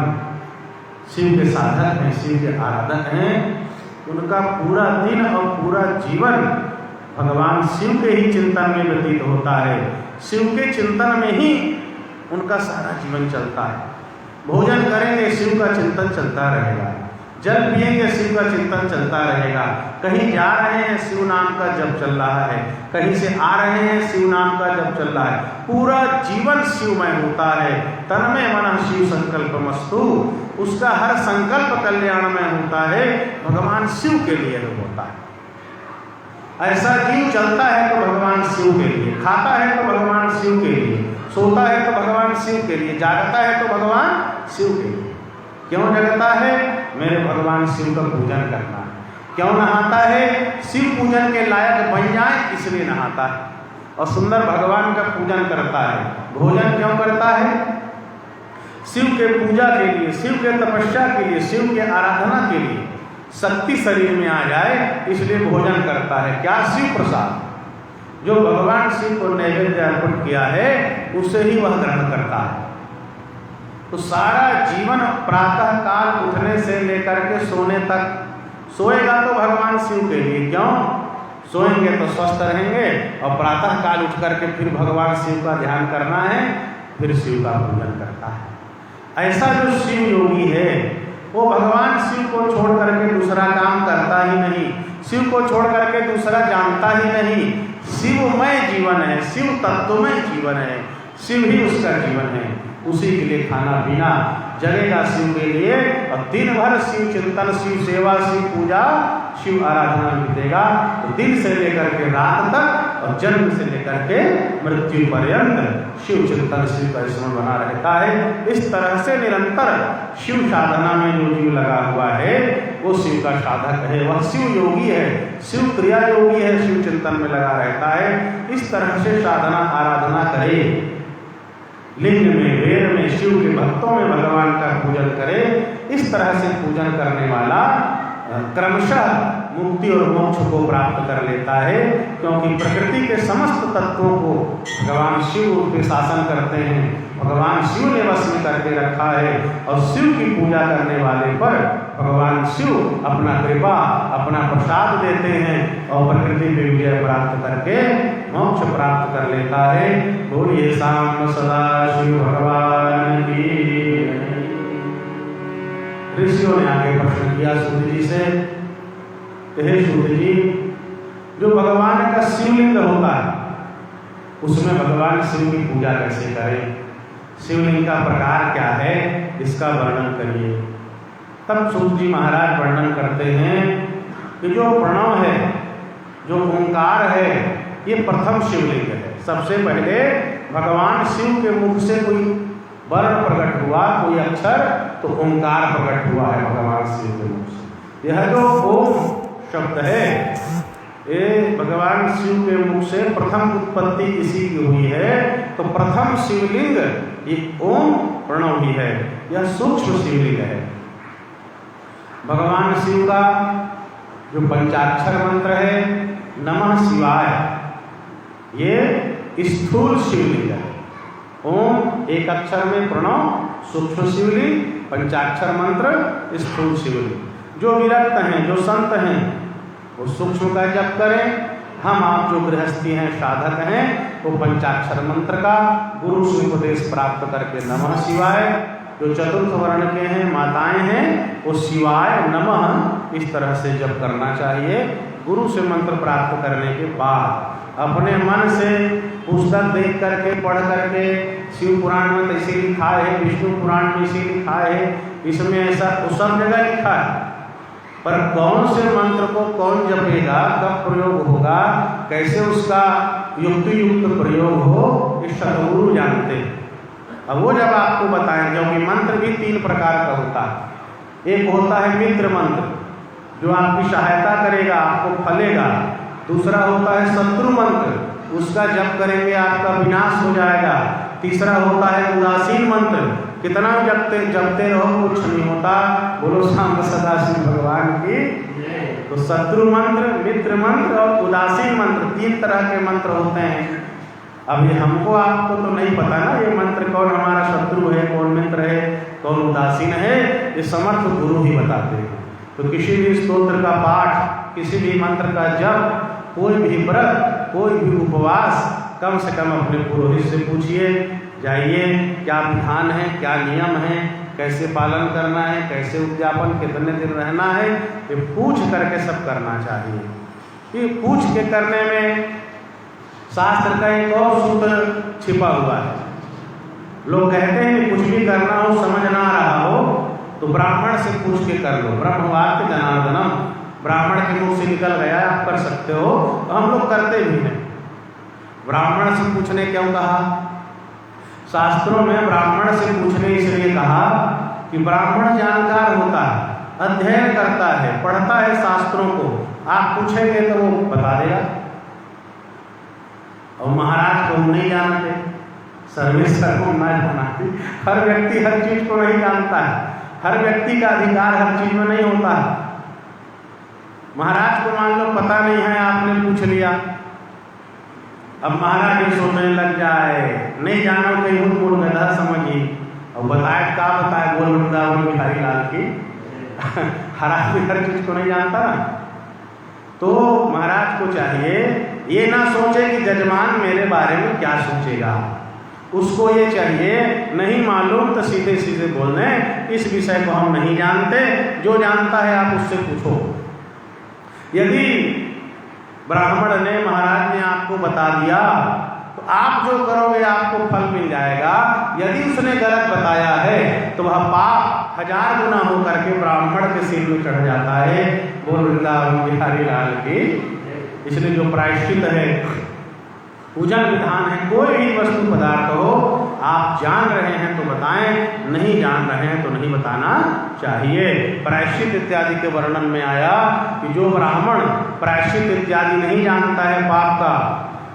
शिव के साधक हैं, शिव के आराधक हैं, उनका पूरा दिन और पूरा जीवन भगवान शिव के ही चिंतन में व्यतीत होता है। शिव के चिंतन में ही उनका सारा जीवन चलता है। भोजन करेंगे, शिव का चिंतन चलता रहेगा। जल पिएंगे शिव का चिंतन चलता रहेगा। कहीं जा रहे हैं शिव नाम का जप चल रहा है, कहीं से आ रहे हैं शिव नाम का जप चल रहा है, पूरा जीवन शिवमय होता है। तन्मय मनः शिव संकल्पमस्तु, उसका हर संकल्प कल्याणमय होता है, भगवान शिव के लिए होता है। ऐसा जीव चलता है तो भगवान शिव के लिए, खाता है तो भगवान शिव के लिए, सोता है तो भगवान शिव के लिए, जागता है तो भगवान शिव के लिए। क्यों जगता है? मेरे भगवान शिव का पूजन करना है। क्यों नहाता है? शिव पूजन के लायक बन जाए इसलिए नहाता है, और सुंदर भगवान का पूजन करता है। भोजन क्यों करता है? शिव के पूजा के लिए, शिव के तपस्या के लिए, शिव के आराधना के लिए, शक्ति शरीर में आ जाए इसलिए भोजन करता है। क्या? शिव प्रसाद। जो भगवान शिव को नैवेद्य अर्पण किया है उसे ही वह ग्रहण करता है। तो सारा जीवन प्रातः काल उठने से लेकर के सोने तक, सोएगा तो भगवान शिव के लिए। क्यों? सोएंगे तो स्वस्थ रहेंगे, और प्रातः काल उठ करके फिर भगवान शिव का ध्यान करना है, फिर शिव का पूजन करता है। ऐसा जो शिव योगी है वो भगवान शिव को छोड़ करके दूसरा काम करता ही नहीं, शिव को छोड़ करके दूसरा जानता ही नहीं। शिवमय जीवन है, शिव तत्वमय जीवन है, शिव ही उसका जीवन है। उसी के लिए खाना पीना, जगेगा शिव के लिए, और दिन भर शिव चिंतन, शिव सेवा, शिव पूजा, शिव आराधना बीतेगा। तो दिन से लेकर के रात तक और जन्म से लेकर के मृत्यु पर्यंत शिव चिंतन, शिव का स्मरण बना रहता है। इस तरह से निरंतर शिव साधना में जो जीव लगा हुआ है वो शिव का साधक है, वह शिव योगी है, शिव क्रिया योगी है, शिव चिंतन में लगा रहता है। इस तरह से साधना आराधना करे, लिंग में, वेद में, शिव के भक्तों में भगवान का पूजन करे। इस तरह से पूजन करने वाला क्रमशः मुक्ति और मोक्ष को प्राप्त कर लेता है, क्योंकि प्रकृति के समस्त तत्वों को भगवान शिव पे शासन करते हैं, भगवान शिव ने वश में करके रखा है, और शिव की पूजा करने वाले पर भगवान शिव अपना कृपा, अपना प्रसाद देते हैं, और प्रकृति पे विजय प्राप्त करके मोक्ष प्राप्त कर लेता है। बोलिए शाम सदा शिव भगवान की। ऋषियों ने आगे प्रश्न किया सूत जी से, हे सूत जी, जो भगवान का शिवलिंग होता है उसमें भगवान शिव की पूजा कैसे करें? शिवलिंग का प्रकार क्या है, इसका वर्णन करिए। तब सूत जी महाराज वर्णन करते हैं कि जो प्रणव है, जो ओंकार है, ये प्रथम शिवलिंग है। सबसे पहले भगवान शिव के मुख से कोई वर्ण प्रकट हुआ, कोई अक्षर, तो ओंकार प्रकट हुआ है भगवान शिव के मुख से। यह जो ओम शब्द है, ये भगवान शिव के मुख से प्रथम उत्पत्ति इसी की हुई है। तो प्रथम शिवलिंग ये ओम प्रणव ही है, यह सूक्ष्म शिवलिंग है। भगवान शिव का जो पंचाक्षर मंत्र है नमः शिवाय, ये स्थूल शिवलिंग है। ओम एक अक्षर में प्रणव सूक्ष्म शिवलिंग, पंचाक्षर मंत्र स्थूल शिवलिंग। जो विरक्त हैं, जो संत हैं, वो सूक्ष्म का जप करें। हम आप जो गृहस्थी हैं, साधक हैं, वो पंचाक्षर मंत्र का गुरु से उपदेश प्राप्त करके नमः शिवाय, जो चतुर्थ वर्ण के हैं, माताएं हैं, वो शिवाय नमः इस तरह से जप करना चाहिए। गुरु से मंत्र प्राप्त करने के बाद अपने मन से पुस्तक देख करके, पढ़ करके, शिव पुराण में ऐसे लिखा है, विष्णु पुराण में ऐसे लिखा है, इसमें ऐसा तो सब जगह लिखा है, पर कौन से मंत्र को कौन जपेगा, कब प्रयोग होगा, कैसे उसका युक्ति युक्त प्रयोग हो, ये सतगुरु जानते हैं। अब वो जब आपको बताएं, क्योंकि मंत्र भी 3 प्रकार का होता है। एक होता है मित्र मंत्र, जो आपकी सहायता करेगा, आपको फलेगा। दूसरा होता है शत्रु मंत्र, उसका जप करेंगे आपका विनाश हो जाएगा। तीसरा होता है उदासीन मंत्र, कितना जपते रहो कुछ नहीं होता। बोलो शाम सदाशिव भगवान की। तो शत्रु मंत्र, मित्र मंत्र और उदासीन मंत्र, 3 तरह के मंत्र होते हैं। अब ये हमको आपको तो नहीं पता ना, ये मंत्र कौन हमारा शत्रु है, कौन मित्र है, कौन उदासीन है, ये समर्थ गुरु ही बताते हैं। तो किसी भी स्तोत्र का पाठ, किसी भी मंत्र का जप, कोई भी व्रत, कोई भी उपवास, कम से कम अपने पुरोहित से पूछिए, जाइए, क्या विधान है, क्या नियम है, कैसे पालन करना है, कैसे उद्यापन, कितने दिन रहना है, ये पूछ करके सब करना चाहिए। ये पूछ के करने में शास्त्र का एक और सूत्र छिपा हुआ है। लोग कहते हैं कि कुछ भी करना हो, समझ ना रहा हो तो ब्राह्मण से पूछ के कर लो। ब्रह्मवाक्य जनार्दनम, ब्राह्मण के मुख से निकल गया, आप कर सकते हो। तो हम लोग करते भी हैं। ब्राह्मण से पूछने क्यों कहा? शास्त्रों में ब्राह्मण से पूछने इसलिए कहा कि ब्राह्मण जानकार होता है, अध्ययन करता है, पढ़ता है शास्त्रों को। आप पूछेंगे तो वो बता देगा। और महाराज को नहीं जानते, सर्वेश्वर को न जानते। हर व्यक्ति हर चीज को नहीं जानता है, हर व्यक्ति का अधिकार हर चीज में नहीं होता है। महाराज को मान लो पता नहीं है, आपने पूछ लिया, अब महाराज ये सोचने लग जाए, नहीं जानो कहीं मूल गधा समझी और बताए क्या बताए, बोल वृंदावन बिहारी लाल की। हर आदमी हर चीज को नहीं जानता ना। तो महाराज को चाहिए ये ना सोचे कि जजमान मेरे बारे में क्या सोचेगा। उसको ये चाहिए नहीं मालूम तो सीधे सीधे बोल दें, इस विषय को हम नहीं जानते, जो जानता है आप उससे पूछो। यदि ब्राह्मण ने, महाराज ने आपको बता दिया तो आप जो करोगे आपको फल मिल जाएगा। यदि उसने गलत बताया है तो वह पाप 1000 गुना होकर के ब्राह्मण के सिर में चढ़ जाता है। बोल वृंदावन बिहारी लाल की। इसलिए जो प्रायश्चित है, पूजन विधान है, कोई भी वस्तु पदार्थ हो, आप जान रहे हैं तो बताएं, नहीं जान रहे हैं तो नहीं बताना चाहिए। प्रायश्चित इत्यादि के वर्णन में आया कि जो ब्राह्मण प्रायश्चित इत्यादि नहीं जानता है पाप का,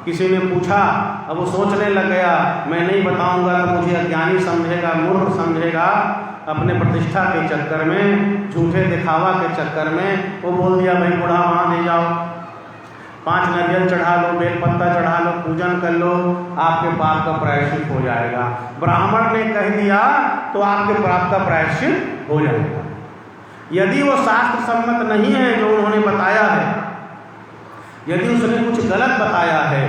किसी ने पूछा, अब वो सोचने लग गया मैं नहीं बताऊंगा तो मुझे अज्ञानी समझेगा, मूर्ख समझेगा, अपने प्रतिष्ठा के चक्कर में, झूठे दिखावा के चक्कर में वो बोल दिया भाई बूढ़ा वहाँ ले जाओ, 5 नारियल चढ़ा लो, बेलपत्ता चढ़ा लो, पूजन कर लो, आपके पाप का प्रायश्चित हो जाएगा। ब्राह्मण ने कह दिया तो आपके पाप का प्रायश्चित हो जाएगा। यदि वो शास्त्र सम्मत नहीं है जो उन्होंने बताया है, यदि उसने कुछ गलत बताया है,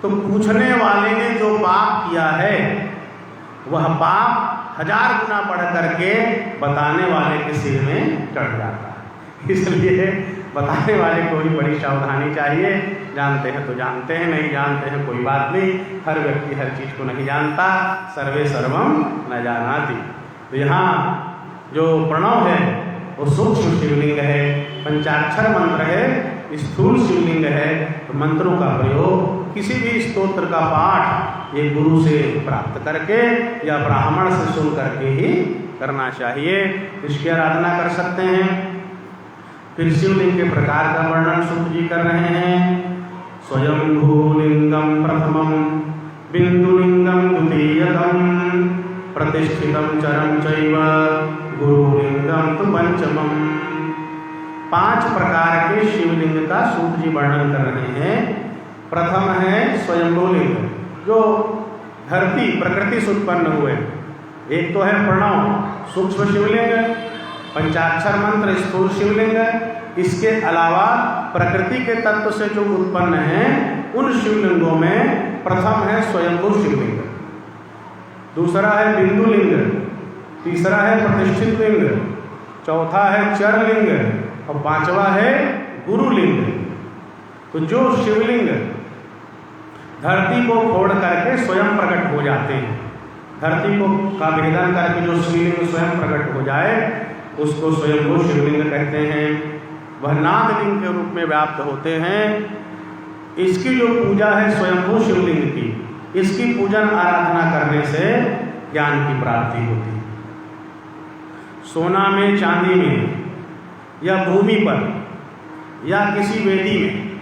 तो पूछने वाले ने जो पाप किया है वह पाप 1000 गुना बढ़ करके बताने वाले के सिर में चढ़ जाता है। इसलिए बताने वाले को ही बड़ी सावधानी चाहिए। जानते हैं तो जानते हैं, नहीं जानते हैं कोई बात नहीं। हर व्यक्ति हर चीज़ को नहीं जानता। सर्वे सर्वम न जानाति। तो यहाँ जो प्रणव है वो सूक्ष्म शिवलिंग है, पंचाक्षर मंत्र है, स्थूल शिवलिंग है। तो मंत्रों का प्रयोग किसी भी स्तोत्र का पाठ ये गुरु से प्राप्त करके या ब्राह्मण से सुन करके ही करना चाहिए। इसकी आराधना कर सकते हैं। फिर शिवलिंग के प्रकार का वर्णन सूत जी कर रहे हैं। स्वयंभूलिंगम प्रथमम, बिंदुलिंगम द्वितीयकम, प्रतिष्ठितम चरम चैव, गुरुलिंगम तु पंचमम। 5 प्रकार के शिवलिंग का सूत जी वर्णन कर रहे हैं। प्रथम है स्वयंभूलिंग, जो धरती प्रकृति से उत्पन्न हुए। एक तो है प्रणव सूक्ष्म शिवलिंग, पंचाक्षर मंत्र स्थूल शिवलिंग। इसके अलावा प्रकृति के तत्व से जो उत्पन्न हैं उन शिवलिंगों में प्रथम है स्वयंभू शिवलिंग, दूसरा है बिंदु लिंग, तीसरा है प्रतिष्ठित लिंग, चौथा है चर लिंग और 5वां है गुरु लिंग। तो जो शिवलिंग धरती को फोड़ करके स्वयं प्रकट हो जाते हैं, धरती को का भेदन करके जो शिवलिंग स्वयं प्रकट हो जाए उसको स्वयंभू शिवलिंग कहते हैं। वह नादलिंग के रूप में व्याप्त होते हैं। इसकी जो पूजा है स्वयंभू शिवलिंग की, इसकी पूजन आराधना करने से ज्ञान की प्राप्ति होती है। सोना में, चांदी में या भूमि पर या किसी वेदी में,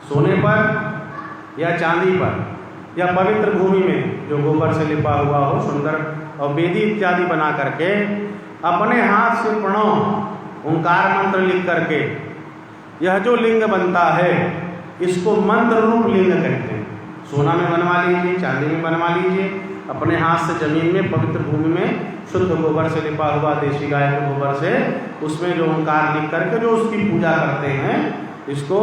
सोने पर या चांदी पर या पवित्र भूमि में जो गोबर से लिपा हुआ हो सुंदर, और वेदी इत्यादि बना करके अपने हाथ से प्रणव ओंकार मंत्र लिख करके यह जो लिंग बनता है इसको मंत्र रूप लिंग कहते हैं। सोना में बनवा लीजिए, चांदी में बनवा लीजिए, अपने हाथ से जमीन में पवित्र भूमि में शुद्ध गोबर से लिपा हुआ देसी गाय के गोबर से उसमें जो ओंकार लिख करके जो उसकी पूजा करते हैं इसको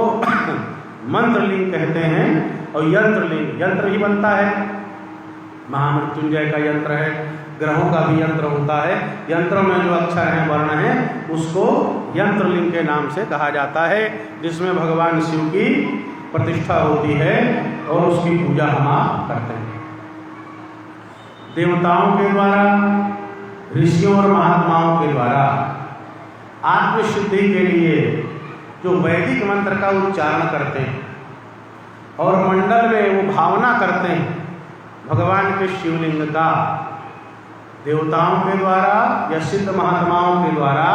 मंत्र लिंग कहते हैं। और यंत्र लिंग, यंत्र ही बनता है। महामृत्युंजय का यंत्र है, ग्रहों का भी यंत्र होता है। यंत्रों में जो अक्षर हैं, वर्ण हैं, उसको यंत्रलिंग के नाम से कहा जाता है, जिसमें भगवान शिव की प्रतिष्ठा होती है और उसकी पूजा हम आप करते हैं। देवताओं के द्वारा, ऋषियों और महात्माओं के द्वारा आत्मसिद्धि के लिए जो वैदिक मंत्र का उच्चारण करते हैं और मंडल में वो भावना करते हैं भगवान के शिवलिंग का, देवताओं के द्वारा या सिद्ध महात्माओं के द्वारा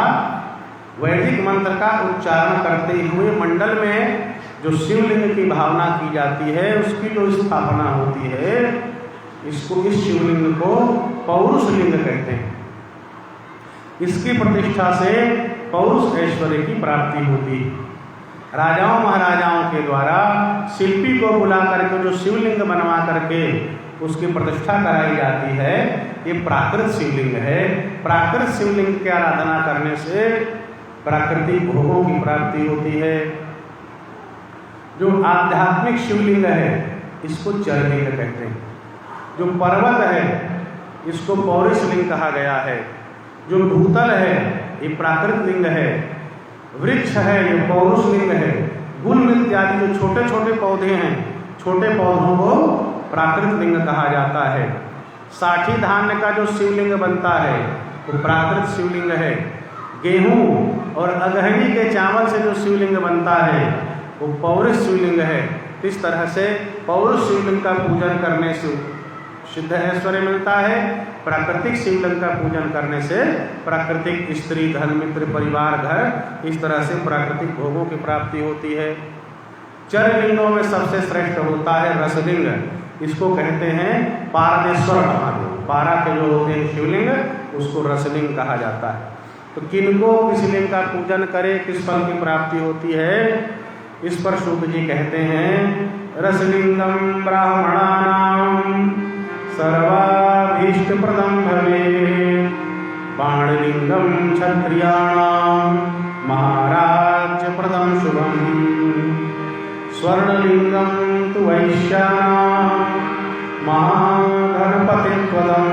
वैदिक मंत्र का उच्चारण करते हुए मंडल में जो शिवलिंग की भावना की जाती है, उसकी जो स्थापना होती है, इसको, इस शिवलिंग को पौरुष लिंग कहते हैं। इसकी प्रतिष्ठा से पौरुष ऐश्वर्य की प्राप्ति होती है। राजाओं महाराजाओं के द्वारा शिल्पी को बुला करके जो शिवलिंग बनवा करके उसकी प्रतिष्ठा कराई जाती है, ये प्राकृत शिवलिंग है। प्राकृत शिवलिंग की आराधना करने से प्राकृतिक भोगों की प्राप्ति होती है। जो आध्यात्मिक शिवलिंग है, इसको चरलिंग कहते हैं। जो पर्वत है, इसको पौरुष लिंग कहा गया है। जो भूतल है, ये प्राकृत लिंग है। वृक्ष है, ये पौरुष लिंग है। गुल इत्यादि जो छोटे छोटे पौधे हैं, छोटे पौधों को प्राकृत लिंग कहा जाता है। साठी धान्य का जो शिवलिंग बनता है, वो प्राकृत शिवलिंग है। गेहूं और अगहनी के चावल से जो शिवलिंग बनता है, वो पौरुष शिवलिंग है। इस तरह से पौरुष शिवलिंग का पूजन करने से सिद्ध ऐश्वर्य मिलता है। प्राकृतिक शिवलिंग का पूजन करने से प्राकृतिक स्त्री, धन, मित्र, परिवार, घर, इस तरह से प्राकृतिक भोगों की प्राप्ति होती है। चरलिंगों में सबसे श्रेष्ठ होता है रसलिंग। इसको कहते हैं पारदेश्वर महादेव। पारा के जो होते हैं शिवलिंग, उसको रसलिंग कहा जाता है। तो किनको किस लिंग का पूजन करे, किस फल की प्राप्ति होती है, इस पर शुक जी कहते हैं रसलिंगम ब्राह्मणानां सर्वाभीष्टप्रदं भवेत्, बाणलिंगम क्षत्रियाणां महाराज्यप्रदं शुभम्, स्वर्णलिंगम तु वैश्यानां महाधनपतिप्रदं,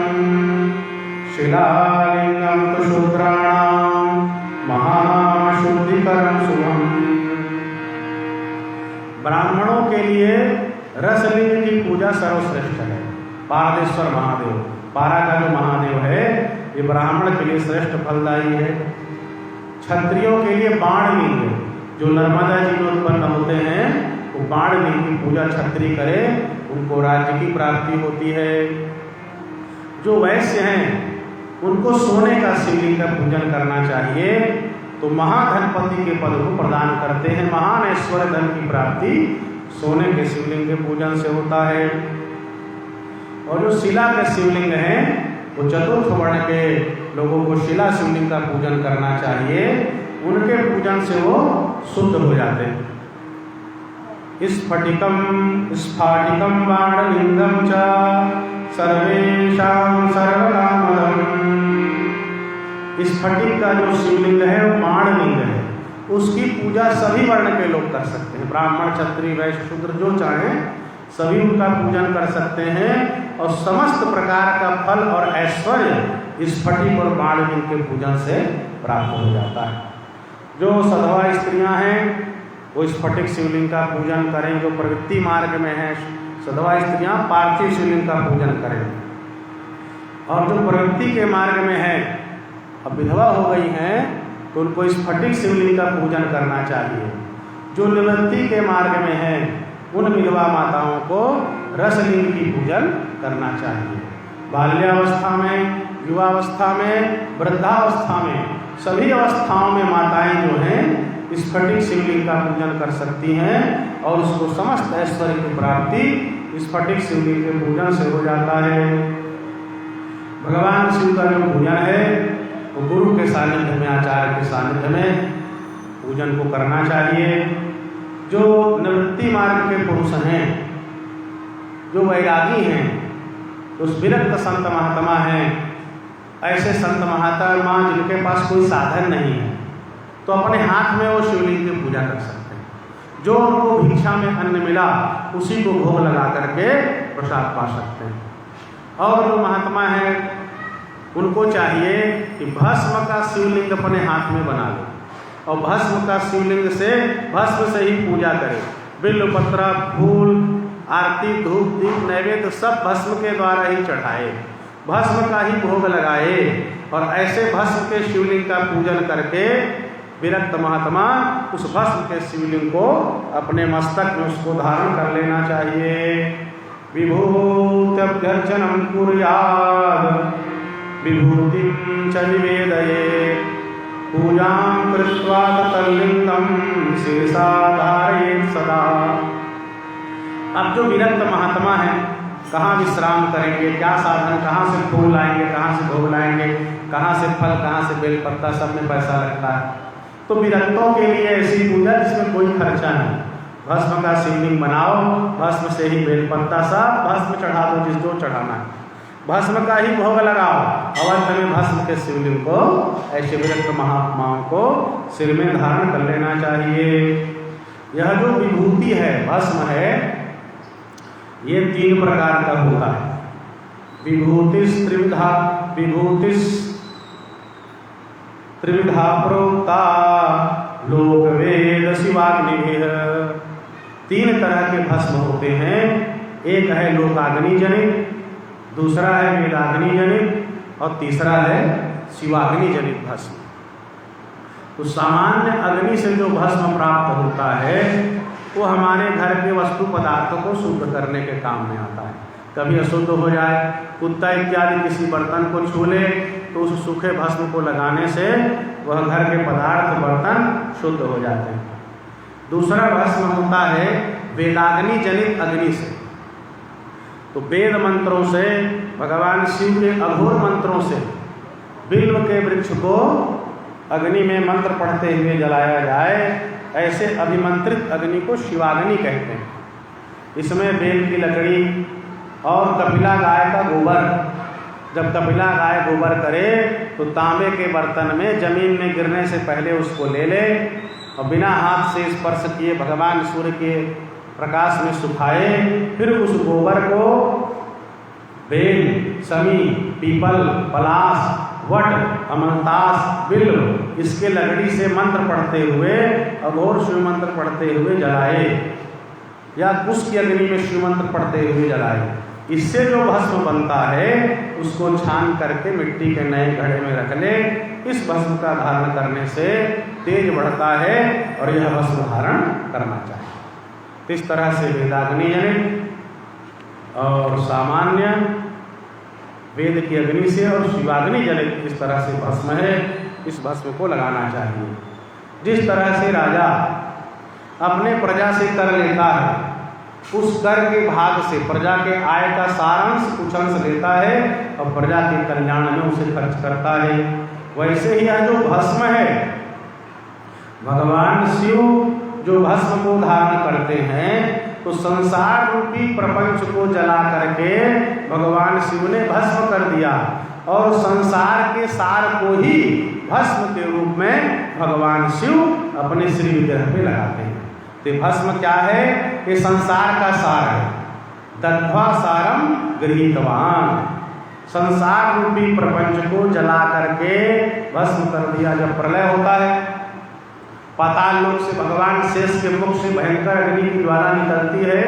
शिलालिंगम तु शूद्राणां महाशुद्धिकरं शुभम्। ब्राह्मणों के लिए रसलिंग की पूजा सर्वश्रेष्ठ है। पारदेश्वर महादेव, पारा का जो महादेव है, ये ब्राह्मण के लिए श्रेष्ठ फलदायी है। क्षत्रियों के लिए बाणलिंग, जो नर्मदा जी में उत्पन्न होते हैं, वो बाणलिंग की पूजा क्षत्रिय करे, उनको राज्य की प्राप्ति होती है। जो वैश्य हैं, उनको सोने का शिवलिंग का पूजन करना चाहिए, तो महाधनपति के पद को प्रदान करते हैं। महान ऐश्वर्य धन की प्राप्ति सोने के शिवलिंग के पूजन से होता है। और जो शिला के शिवलिंग हैं, वो चतुर्थ वर्ण के लोगों को शिला शिवलिंग का पूजन करना चाहिए। उनके पूजन से वो शुद्ध हो जाते हैं। स्फाटिकम बाणलिंगम च सर्वेषां सर्वकामदम्। स्फटिक का जो शिवलिंग है, वो बाणलिंग है। उसकी पूजा सभी वर्ण के लोग कर सकते हैं। ब्राह्मण, क्षत्रिय, वैश्य, शूद्र जो चाहें सभी उनका पूजन कर सकते हैं, और समस्त प्रकार का फल और ऐश्वर्य स्फटिक और बाणलिंग के पूजन से प्राप्त हो जाता है। जो सधवा स्त्रियां हैं, वो स्फटिक शिवलिंग का पूजन करें। जो प्रवृत्ति मार्ग में है, सधवा स्त्रियां पार्थिव शिवलिंग का पूजन करें। और जो प्रवृत्ति के मार्ग में है, अब विधवा हो गई हैं, तो उनको स्फटिक शिवलिंग का पूजन करना चाहिए। जो निवृत्ति के मार्ग में है, उन विधवा माताओं को रसलिंग की पूजन करना चाहिए। बाल्यावस्था में, युवावस्था में, वृद्धावस्था में, सभी अवस्थाओं में माताएं जो हैं स्फटिक शिवलिंग का पूजन कर सकती हैं, और उसको समस्त ऐश्वर्य की प्राप्ति स्फटिक शिवलिंग के पूजन से हो जाता है। भगवान शिव का जो पूजन है, वो गुरु के सानिध्य में, आचार्य के सानिध्य में पूजन को करना चाहिए। जो निवृत्ति मार्ग के पुरुष हैं, जो वैरागी हैं, उस विरक्त संत महात्मा हैं, ऐसे संत महात्मा जिनके पास कोई साधन नहीं है, तो अपने हाथ में वो शिवलिंग की पूजा कर सकते हैं। जो उनको भिक्षा में अन्न मिला, उसी को भोग लगा करके प्रसाद पा सकते हैं। और जो महात्मा हैं उनको चाहिए कि भस्म का शिवलिंग अपने हाथ में बना ले और भस्म का शिवलिंग से भस्म से ही पूजा करे। बिल्व पत्र फूल आरती धूप दीप नैवेद्य सब भस्म के द्वारा ही चढ़ाए, भस्म का ही भोग लगाए और ऐसे भस्म के शिवलिंग का पूजन करके विरक्त महात्मा उस भस्म के शिवलिंग को अपने मस्तक में उसको धारण कर लेना चाहिए। विभूत्यभ्यर्चनम कुर्यात् विभूतिं च निवेदयेत् पूजां कृत्वा तल्लिंगम शिरसा धारयेत् सदा। अब जो विरक्त महात्मा है कहाँ विश्राम करेंगे, क्या साधन, कहाँ से फूल लाएंगे, कहाँ से भोग लाएंगे, कहाँ से फल, कहाँ से बेलपत्ता, सब में पैसा लगता है। तो विरक्तों के लिए ऐसी पूजा जिसमें कोई खर्चा नहीं, भस्म का शिवलिंग बनाओ, भस्म से ही बेलपत्ता सब भस्म चढ़ा दो जिसको चढ़ाना है, भस्म का ही भोग लगाओ और अंत में भस्म के शिवलिंग को ऐसे विरक्त महात्माओं को सिर में धारण कर लेना चाहिए। यह जो विभूति है, भस्म है, ये 3 प्रकार का होता है। विभूतिस् त्रिविधा, विभूतिस् त्रिविधा प्रोक्ता लोक वेद शिवाग्निभिः। 3 तरह के भस्म होते हैं। एक है लोकाग्नि जनित, दूसरा है वेदाग्नि जनित और तीसरा है शिवाग्नि जनित भस्म। तो सामान्य अग्नि से जो भस्म प्राप्त होता है वो हमारे घर के वस्तु पदार्थों को शुद्ध करने के काम में आता है। कभी अशुद्ध हो जाए, कुत्ता इत्यादि किसी बर्तन को छू ले तो उस सूखे भस्म को लगाने से वह घर के पदार्थ बर्तन शुद्ध हो जाते हैं। दूसरा भस्म होता है वेदाग्नि जनित अग्नि से। तो वेद मंत्रों से, भगवान शिव के अघोर मंत्रों से बिल्व के वृक्ष को अग्नि में मंत्र पढ़ते हुए जलाया जाए, ऐसे अभिमंत्रित अग्नि को शिवाग्नि कहते हैं। इसमें बेल की लकड़ी और कपिला गाय का गोबर, जब कपिला गाय गोबर करे तो तांबे के बर्तन में जमीन में गिरने से पहले उसको ले ले और बिना हाथ से स्पर्श किए भगवान सूर्य के प्रकाश में सुखाए, फिर उस गोबर को बेल, समी, पीपल, पलाश, वट, अमलतास, बिल्व इसके लकड़ी से मंत्र पढ़ते हुए, अघोर शिव मंत्र पढ़ते हुए जलाए या कुश की अग्नि में शिव मंत्र पढ़ते हुए जलाए। इससे जो भस्म बनता है उसको छान करके मिट्टी के नए घड़े में रख ले। इस भस्म का धारण करने से तेज बढ़ता है और यह भस्म धारण करना चाहिए। इस तरह से वेदाग्नि जनित और सामान्य वेद की अग्नि से और शिवाग्नि जनित इस तरह से भस्म है, इस भस्म को लगाना चाहिए। जिस तरह से राजा अपने प्रजा से कर लेता है, उस कर के भाग से प्रजा के आय का सारांश कुछ अंश लेता है और प्रजा के कल्याण में उसे खर्च करता है, वैसे ही यह जो भस्म है, भगवान शिव जो भस्म को धारण करते हैं तो संसार रूपी प्रपंच को जला करके भगवान शिव ने भस्म कर दिया और संसार के सार को ही भस्म के रूप में भगवान शिव अपने श्री विग्रह पे लगाते हैं। तो भस्म क्या है? ये संसार का सार है। दग्ध्वा सारम गृहीतवान, संसार रूपी प्रपंच को जला करके भस्म कर दिया। जब प्रलय होता है, पाताल लोक से भगवान शेष के मुख से भयंकर अग्नि की ज्वाला निकलती है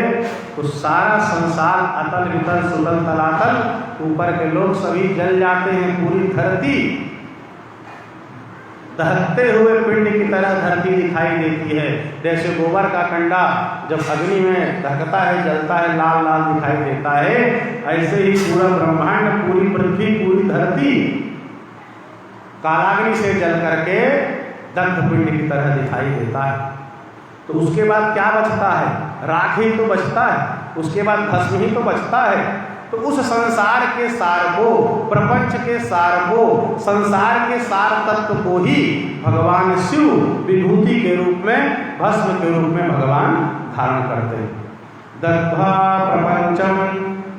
तो सारा संसार अतल वितल सुतल तलातल ऊपर के लोग सभी जल जाते हैं। पूरी धरती दहकते हुए पिंड की तरह धरती दिखाई देती है। जैसे गोबर का कंडा जब अग्नि में दहकता है, जलता है, लाल लाल दिखाई देता है, ऐसे ही पूरा ब्रह्मांड, पूरी पृथ्वी, पूरी धरती कालाग्नि से जल करके दग्ध पिंड की तरह दिखाई देता है। तो उसके बाद क्या बचता है? राख ही तो बचता है, उसके बाद भस्म ही तो बचता है। तो उस संसार के सार को, प्रपंच के सार को, संसार के सार तत्व को ही भगवान शिव विभूति के रूप में, भस्म के रूप में भगवान धारण करते हैं। दग्ध्वा प्रपंचम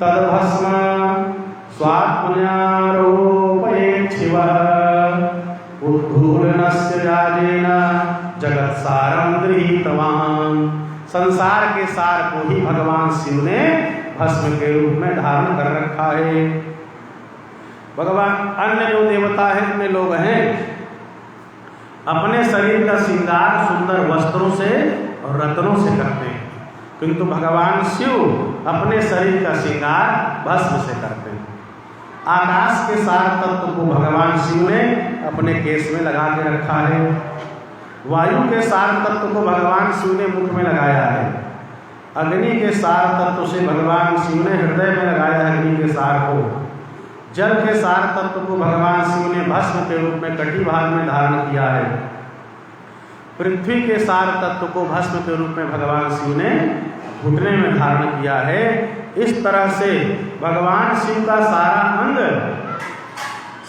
तद्भस्म स्वात्मन्यारोपयेत् शिवः उद्धूर्णस्य राजेन जगत सारम गृहीतवान। संसार के सार को ही भगवान शिव ने भस्म के रूप में धारण कर रखा है। भगवान अन्य जो देवता हैं इतने लोग हैं अपने शरीर का श्रृंगार सुंदर वस्त्रों से और रत्नों से करते हैं, किंतु भगवान शिव अपने शरीर का श्रृंगार भस्म से करते हैं। आकाश के सार तत्व को भगवान शिव ने अपने केश में लगा के रखा है। वायु के सार तत्व को भगवान शिव ने मुख में लगाया है। अग्नि के सार तत्व से भगवान शिव ने हृदय में लगाया है अग्नि के सार को। जल के सार तत्व को भगवान शिव ने भस्म के रूप में कटी भाग में धारण किया है। पृथ्वी के सार तत्व को भस्म के रूप में भगवान शिव ने घुटने में धारण किया है। इस तरह से भगवान शिव का सारा अंग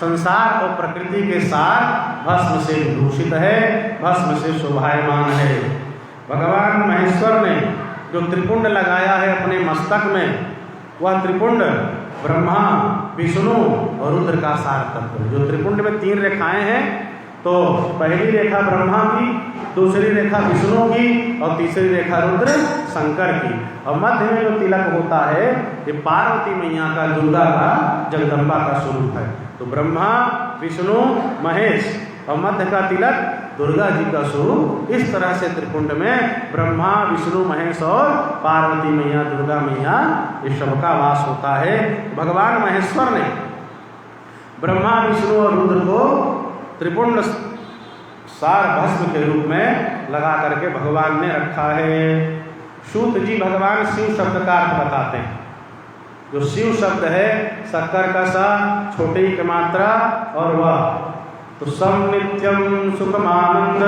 संसार और प्रकृति के साथ भस्म से विभूषित है, भस्म से शोभायमान है। भगवान महेश्वर ने जो त्रिपुंड लगाया है अपने मस्तक में, वह त्रिपुंड ब्रह्मा, विष्णु और रुद्र का सार तत्व। जो त्रिपुंड में 3 रेखाएं हैं, तो पहली रेखा ब्रह्मा की, दूसरी रेखा विष्णु की और तीसरी रेखा रुद्र शंकर की, और मध्य में जो तिलक होता है ये पार्वती मैया का, दुर्गा का, जगदम्बा का स्वरूप है। तो ब्रह्मा, विष्णु, महेश और मध्य का तिलक दुर्गा जी का स्वरूप। इस तरह से त्रिपुंड में ब्रह्मा, विष्णु, महेश और पार्वती मैया, दुर्गा मैया, इस सबका वास होता है। भगवान महेश्वर ने ब्रह्मा, विष्णु और रुद्र को त्रिपुंड सार भस्म के रूप में लगा करके भगवान ने रखा है। सूत जी भगवान शिव शब्द का अर्थ बताते हैं। जो शिव शब्द है शक्कर का सा, छोटे की मात्रा और वह, तो सम नित्यम सुखमानंद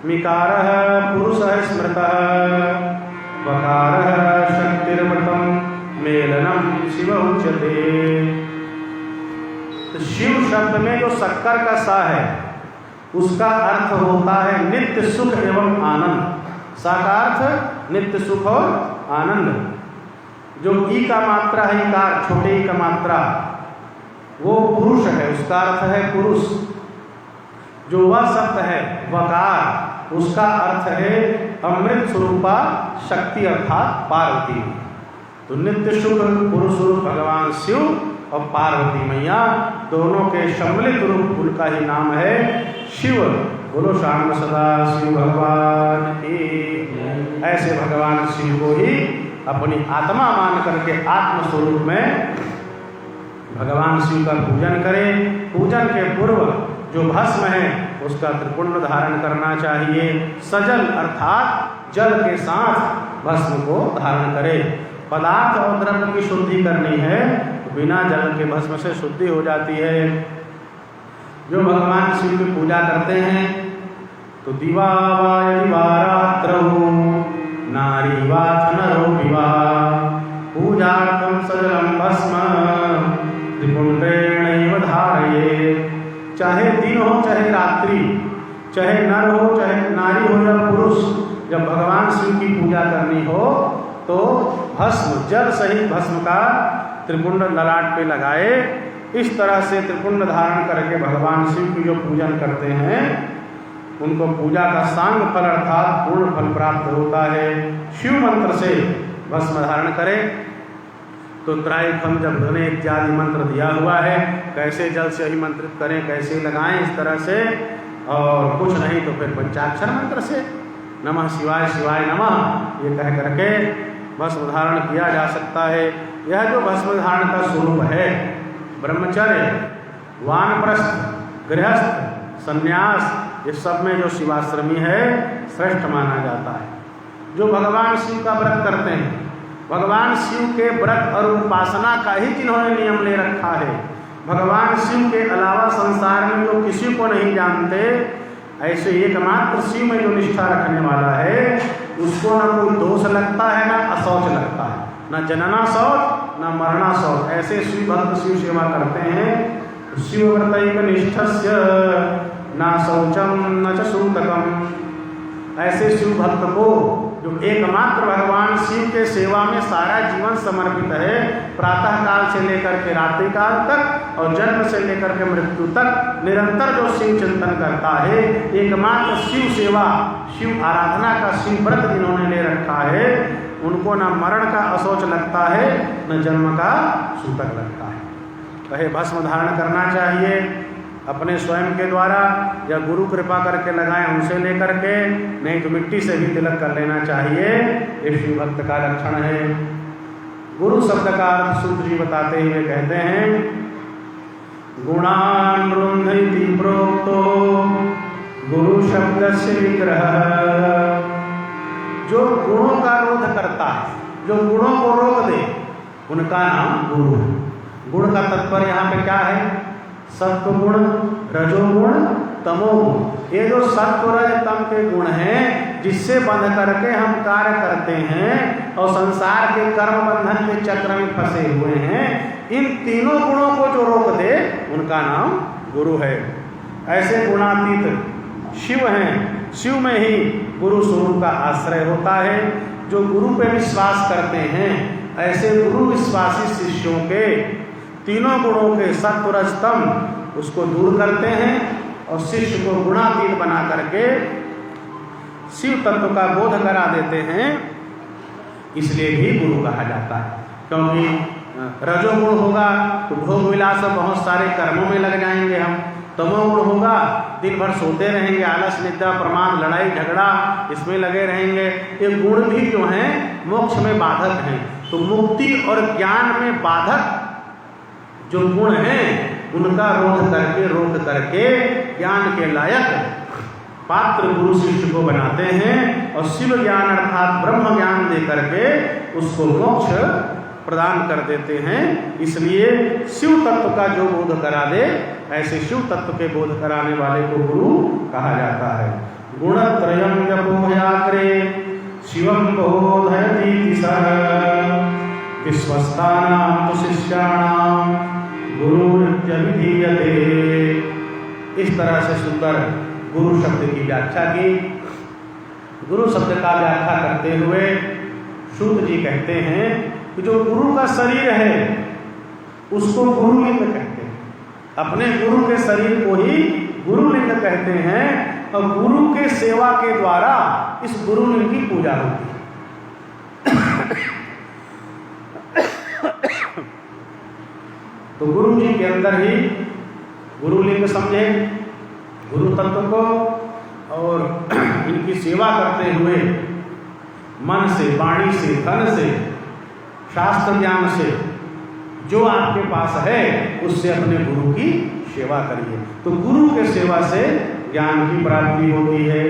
मिकारः पुरुषः स्मृतः वकारः शक्तिर्मृतम मेलनम शिव उच्यते। तो शिव शब्द में जो शक्कर का सा है उसका अर्थ होता है नित्य सुख एवं आनंद। सा का अर्थ नित्य सुख और आनंद। जो ई का मात्रा है, इकार छोटे ई का मात्रा, वो पुरुष है, उसका अर्थ है पुरुष। जो वह शब्द है वकार, उसका अर्थ है अमृत स्वरूपा शक्ति अर्थात पार्वती। तो नित्य सुख पुरुष रूप भगवान शिव और पार्वती मैया दोनों के सम्मिलित रूप उनका ही नाम है शिव। बोलो शाम सदा शिव भगवान की। ऐसे भगवान शिव को ही अपनी आत्मा मान करके आत्म स्वरूप में भगवान शिव का पूजन करें। पूजन के पूर्व जो भस्म है उसका त्रिपुंड धारण करना चाहिए। सजल अर्थात जल के साथ भस्म को धारण करें। पदार्थ और द्रव्य की शुद्धि करनी है तो बिना जल के भस्म से शुद्धि हो जाती है। जो भगवान शिव की पूजा करते हैं तो दिवा वा यदि वा रात्रौ नारी वा नरो विवा पूजार्थं सजलं भस्म त्रिपुंड्रेणैव धारयेत्। चाहे दिन हो चाहे रात्रि, चाहे नर हो चाहे नारी हो या पुरुष, जब भगवान शिव की पूजा करनी हो तो भस्म, जल सहित भस्म का त्रिपुंड ललाट पे लगाए। इस तरह से त्रिपुंड धारण करके भगवान शिव की जो पूजन करते हैं उनको पूजा का सांग फल अर्थात पूर्ण फल प्राप्त होता है। शिव मंत्र से भस्म धारण करें तो त्रायफम जब धने इत्यादि मंत्र दिया हुआ है, कैसे जल से अभिमंत्रित करें, कैसे लगाएं इस तरह से, और कुछ नहीं तो फिर पंचाक्षर मंत्र से नमः शिवाय शिवाय नमः ये कह करके भस्म धारण किया जा सकता है। यह जो भस्म धारण का स्वरूप है ब्रह्मचर्य, वानप्रस्थ, गृहस्थ, संन्यास, इस सब में जो शिवाश्रमी है श्रेष्ठ माना जाता है। जो भगवान शिव का व्रत करते हैं, भगवान शिव के व्रत और उपासना का ही जिन्होंने नियम ले रखा है, भगवान शिव के अलावा संसार में जो किसी को नहीं जानते, ऐसे एकमात्र शिव में जो निष्ठा रखने वाला है उसको न कोई दोष लगता है न अशौच लगता है, न जनना शौच न मरना शौच। ऐसे शिव भक्त शिव सेवा करते हैं। शिव व्रतैक निष्ठस्य न शौचम न च सूतकम। ऐसे शिव भक्त को जो एकमात्र भगवान शिव के सेवा में सारा जीवन समर्पित है, प्रातः काल से लेकर के रात्रि काल तक और जन्म से लेकर के मृत्यु तक निरंतर जो शिव चिंतन करता है, एकमात्र शिव सेवा, शिव आराधना का शिव व्रत जिन्होंने ले रखा है, उनको न मरण का असोच लगता है न जन्म का सूतक लगता है। कहे भस्म धारण करना चाहिए अपने स्वयं के द्वारा या गुरु कृपा करके लगाएं उनसे लेकर के, नहीं तो मिट्टी से भी तिलक कर लेना चाहिए। ये शिव भक्त का लक्षण है। गुरु शब्द का अर्थ सूत जी बताते हुए कहते हैं, गुणान रुंधयति प्रोक्तो गुरु शब्द से विग्रह। जो गुणों का रोध करता है, जो गुणों को रोक दे, उनका नाम गुरु है। गुण का तात्पर्य यहाँ पे क्या है? सत्व गुण, रजोगुण, तमोगुण। ये जो सत्व रज तम के गुण हैं, जिससे बंध करके हम कार्य करते हैं और संसार के कर्म बंधन के चक्र में फंसे हुए हैं, इन तीनों गुणों को जो रोक दे उनका नाम गुरु है। ऐसे गुणातीत शिव हैं, शिव में ही गुरु स्वरूप का आश्रय होता है। जो गुरु पे विश्वास करते हैं, ऐसे गुरु विश्वासी शिष्यों के तीनों गुणों के सत्व रज तम उसको दूर करते हैं और शिष्य को गुणातीत बना करके शिव तत्व का बोध करा देते हैं। इसलिए भी गुरु कहा जाता है, क्योंकि रजोगुण होगा तो भोग विलास बहुत सारे कर्मों में लग जाएंगे हम। तमोगुण होगा, दिन भर सोते रहेंगे, आलस निद्रा प्रमाद लड़ाई झगड़ा इसमें लगे रहेंगे। ये गुण भी जो हैं मोक्ष में बाधक हैं। तो मुक्ति और ज्ञान में बाधक जो गुण हैं उनका रोध करके रोक करके ज्ञान के लायक पात्र गुरु शिष्य को बनाते हैं और शिव ज्ञान अर्थात ब्रह्म ज्ञान दे करके उसको मोक्ष प्रदान कर देते हैं। इसलिए शिव तत्व का जो बोध करा दे, ऐसे शिव तत्व के बोध कराने वाले को गुरु कहा जाता है। गुणत्रयं यपोह्याग्रे शिवं बोधयति सः विश्वस्तानां तु शिष्याणां गुरुरित्यभिधीयते। इस तरह से सुंदर गुरु शब्द की व्याख्या की। गुरु शब्द का व्याख्या करते हुए सूत जी कहते हैं कि जो गुरु का शरीर है उसको गुरुलिंग कहते हैं। अपने गुरु के शरीर को ही गुरुलिंग कहते हैं और गुरु के सेवा के द्वारा इस गुरुलिंग की पूजा होती है। तो गुरु जी के अंदर ही गुरुलिंग समझे गुरु तत्व को और इनकी सेवा करते हुए मन से, वाणी से, धन से, शास्त्र ज्ञान से जो आपके पास है उससे अपने गुरु की सेवा करिए। तो गुरु के सेवा से ज्ञान की प्राप्ति होती है।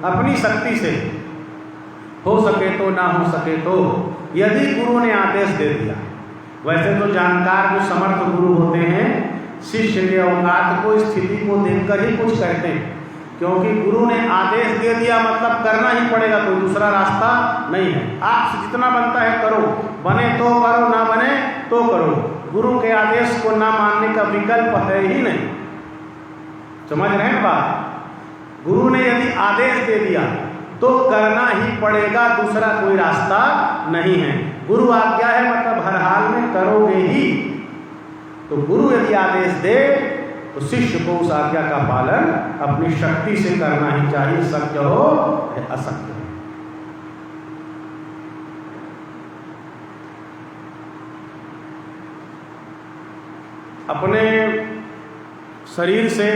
अपनी शक्ति से हो सके तो ना हो सके तो यदि गुरु ने आदेश दे दिया, वैसे तो जानकार जो समर्थ गुरु होते हैं शिष्य के औकात को, स्थिति को देखकर ही कुछ कहते हैं, क्योंकि गुरु ने आदेश दे दिया मतलब करना ही पड़ेगा, कोई दूसरा रास्ता नहीं है। आपसे जितना बनता है करो, बने तो करो, ना बने तो करो। गुरु के आदेश को ना मानने का विकल्प है ही नहीं। समझ रहे हैं बात? गुरु ने यदि आदेश दे दिया तो करना ही पड़ेगा, दूसरा कोई रास्ता नहीं है। गुरु आज्ञा है मतलब हर हाल में करोगे ही। तो गुरु यदि आदेश दे तो शिष्य को उस आज्ञा का पालन अपनी शक्ति से करना ही चाहिए, शक्य हो या अशक्य हो। अपने शरीर से,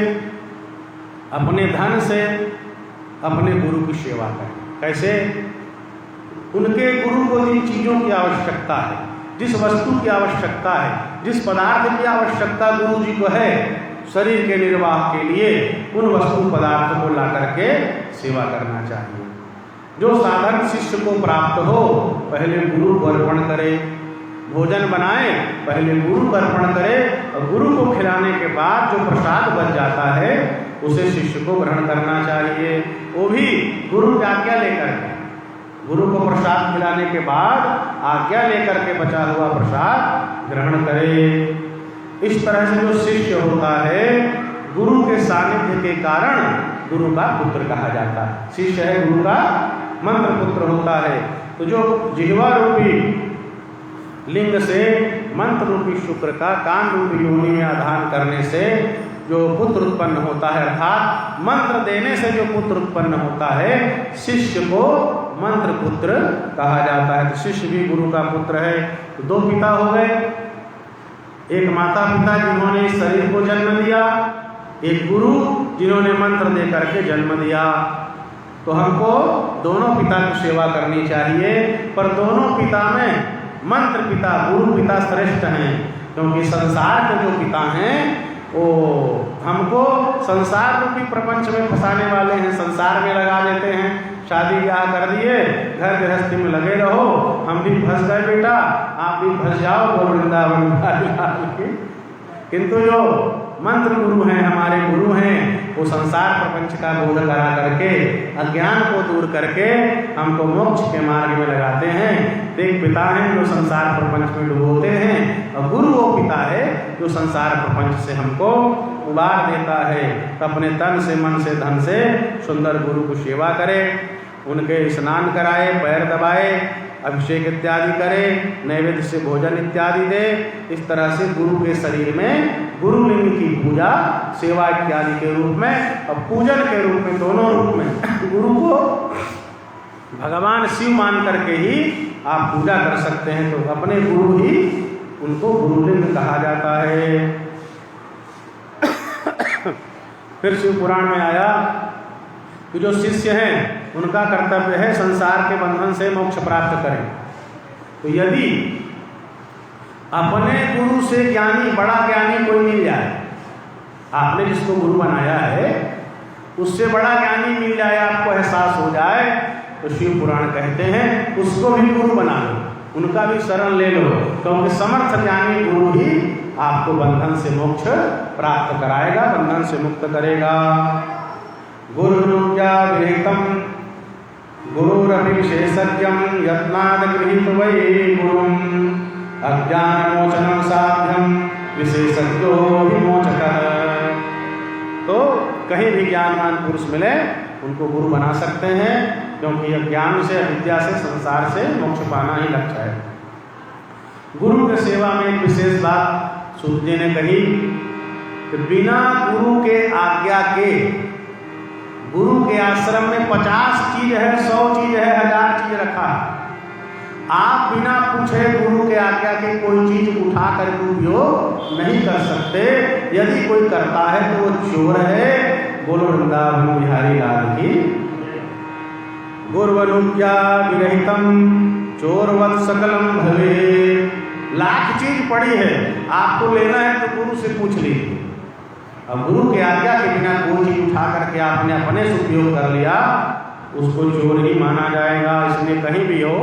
अपने धन से अपने गुरु की सेवा करें। कैसे? उनके गुरु को जिन चीज़ों की आवश्यकता है, जिस वस्तु की आवश्यकता है, जिस पदार्थ की आवश्यकता गुरु जी को है शरीर के निर्वाह के लिए, उन वस्तु पदार्थ को ला करके सेवा करना चाहिए। जो साधन शिष्य को प्राप्त हो पहले गुरु को अर्पण करे। भोजन बनाए पहले गुरु को अर्पण करे और गुरु को खिलाने के बाद जो प्रसाद बच जाता है उसे शिष्य को ग्रहण करना चाहिए। वो भी गुरु की आज्ञा लेकर के, गुरु को प्रसाद खिलाने के बाद आज्ञा लेकर के बचा हुआ प्रसाद ग्रहण करे। इस तरह से जो शिष्य होता है गुरु के सानिध्य के कारण गुरु का पुत्र कहा जाता है। शिष्य है गुरु का मंत्र पुत्र होता है। तो जो जिह्वा रूपी लिंग से मंत्र रूपी शुक्र का कान रूपी योनि में आधान करने से जो पुत्र उत्पन्न होता है, अर्थात मंत्र देने से जो पुत्र उत्पन्न होता है, शिष्य को मंत्र पुत्र कहा जाता है। तो शिष्य भी गुरु का पुत्र है। तो दो पिता हो गए, एक माता पिता जिन्होंने इस शरीर को जन्म दिया, एक गुरु जिन्होंने मंत्र दे करके जन्म दिया। तो हमको दोनों पिता की सेवा करनी चाहिए, पर दोनों पिता में मंत्र पिता गुरु पिता श्रेष्ठ हैं, क्योंकि संसार के जो पिता हैं वो हमको संसार रूपी प्रपंच में फंसाने वाले हैं, संसार में लगा देते हैं। शादी ब्याह कर दिए, घर गृहस्थी में लगे रहो, हम भी फंस गए बेटा, आप भी फंस जाओ, वो वृंदावन की। किंतु जो मंत्र गुरु हैं, हमारे गुरु हैं, वो संसार प्रपंच का बोध करा करके अज्ञान को दूर करके हमको मोक्ष के मार्ग में लगाते हैं। एक पिता हैं जो संसार प्रपंच में डुबोते हैं, और गुरु वो पिता है जो संसार प्रपंच से हमको उबार देता है। तो अपने तन से मन से धन से सुंदर गुरु को सेवा करें, उनके स्नान कराए, पैर दबाए, अभिषेक इत्यादि करे, नैवेद्य से भोजन इत्यादि दे। इस तरह से गुरु के शरीर में गुरुलिंग की पूजा सेवा इत्यादि के रूप में और पूजन के रूप में, दोनों रूप में गुरु को भगवान शिव मान करके ही आप पूजा कर सकते हैं। तो अपने गुरु ही उनको गुरुलिंग कहा जाता है। फिर शिव पुराण में आया कि जो शिष्य हैं उनका कर्तव्य है संसार के बंधन से मोक्ष प्राप्त करें। तो यदि अपने गुरु से ज्ञानी, बड़ा ज्ञानी कोई मिल जाए, आपने जिसको गुरु बनाया है उससे बड़ा ज्ञानी मिल जाए, आपको एहसास हो जाए, तो शिव पुराण कहते हैं उसको भी गुरु बना लो, उनका भी शरण ले लो, क्योंकि समर्थ ज्ञानी गुरु ही आपको बंधन से मोक्ष प्राप्त कराएगा, बंधन से मुक्त करेगा। गुरुनुज्ञा विहितम गुरुरपि विशेषज्ञं यत्नाद गृहीत वै गुरुं अज्ञानमोचनं साध्यं विशेषज्ञो विमोचकः। तो कहीं भी ज्ञानवान पुरुष मिले उनको गुरु बना सकते हैं, क्योंकि यह ज्ञान से, अविद्या से, संसार से मोक्ष पाना ही लक्ष्य है। गुरु की सेवा में एक विशेष बात सूत जी ने कही कि बिना गुरु के आज्ञा के, गुरु के आश्रम में 50 चीज है, 100 चीज है, 1000 चीज रखा, आप बिना पूछे गुरु के आज्ञा के कोई चीज उठा करके उपयोग नहीं कर सकते। यदि कोई करता है तो वो चोर है। बोलो वृंदावन बिहारी लाल की। गुरुवनुज्ञा विरहितम चोरवत सकलम भवे। लाख चीज पड़ी है, आपको लेना है तो गुरु से पूछ लीजिए। अब गुरु की आज्ञा के बिना कोई चीज उठा करके आपने अपने से उपयोग कर लिया, उसको चोर ही माना जाएगा। इसलिए कहीं भी हो,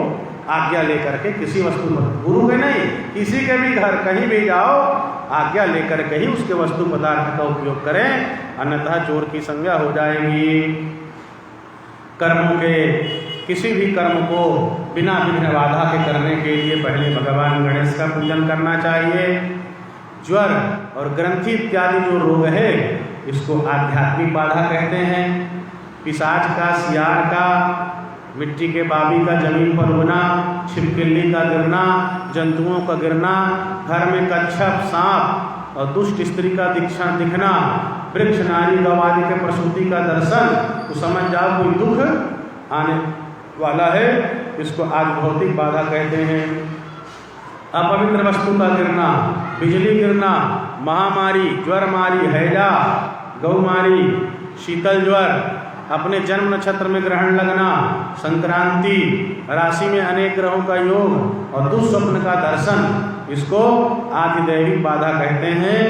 आज्ञा लेकर के किसी वस्तु पर, गुरु के नहीं, किसी के भी घर कहीं भी जाओ, आज्ञा लेकर के ही उसके वस्तु पदार्थ का उपयोग करें, अन्यथा चोर की संज्ञा हो जाएगी। कर्मों के, किसी भी कर्म को बिना विघ्न बाधा के करने के लिए पहले भगवान गणेश का पूजन करना चाहिए। ज्वर और ग्रंथि इत्यादि जो रोग है, इसको आध्यात्मिक बाधा कहते हैं। पिशाच का, सियार का, मिट्टी के बाबी का जमीन पर उगना, छिपकली का गिरना, जंतुओं का गिरना, घर में कच्छप, सांप और दुष्ट स्त्री का दिखना, वृक्ष, नारी, गवादी के प्रसूति का दर्शन, तो समझ जाओ कोई दुख आने वाला है। इसको आदि भौतिक बाधा कहते हैं। अपवित्र वस्तु का गिरना, बिजली गिरना, महामारी, ज्वरमारी, हैजा, गौमारी, शीतल ज्वर, अपने जन्म नक्षत्र में ग्रहण लगना, संक्रांति, राशि में अनेक ग्रहों का योग और दुस्वप्न का दर्शन, इसको आधिदैविक बाधा कहते हैं।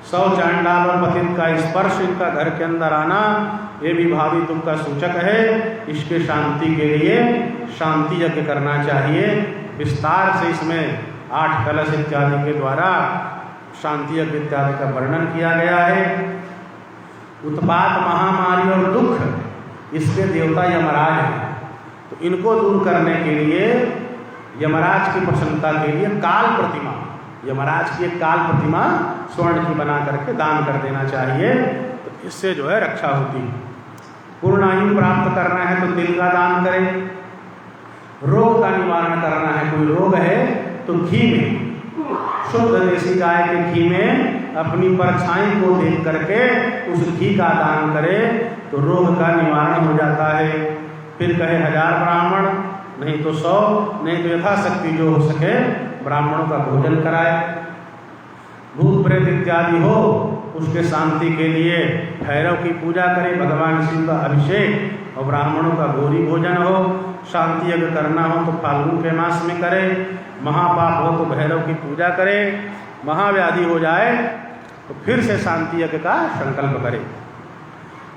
100 चांडाल और पतित का स्पर्श, इनका घर के अंदर आना, ये भी भावी दुख का सूचक है। इसके शांति के लिए शांति यज्ञ करना चाहिए। विस्तार से इसमें 8 कलश इत्यादि के द्वारा शांति यज्ञ इत्यादि का वर्णन किया गया है। उत्पात, महामारी और दुख, इसके देवता यमराज हैं। तो इनको दूर करने के लिए, यमराज की प्रसन्नता के लिए काल प्रतिमा, यमराज की एक काल प्रतिमा स्वर्ण की बना करके दान कर देना चाहिए। तो इससे जो है रक्षा होती है। पूर्ण आयु प्राप्त करना है तो तिल का दान करें। रोग का निवारण करना है, कोई रोग है तो घी में, शुद्ध देसी गाय के घी में अपनी परछाई को देख करके उस घी का दान करे तो रोग का निवारण हो जाता है। फिर कहे 1000 ब्राह्मण, नहीं तो 100, नहीं तो यथाशक्ति जो हो सके ब्राह्मणों का भोजन कराए। भूत प्रेत इत्यादि हो उसके शांति के लिए भैरव की पूजा करे, भगवान शिव का अभिषेक और ब्राह्मणों का गौरी भोजन हो। शांति यज्ञ करना हो तो फाल्गुन के मास में करे। महापाप हो तो भैरव की पूजा करे। महाव्याधि हो जाए तो फिर से शांति यज्ञ का संकल्प करे।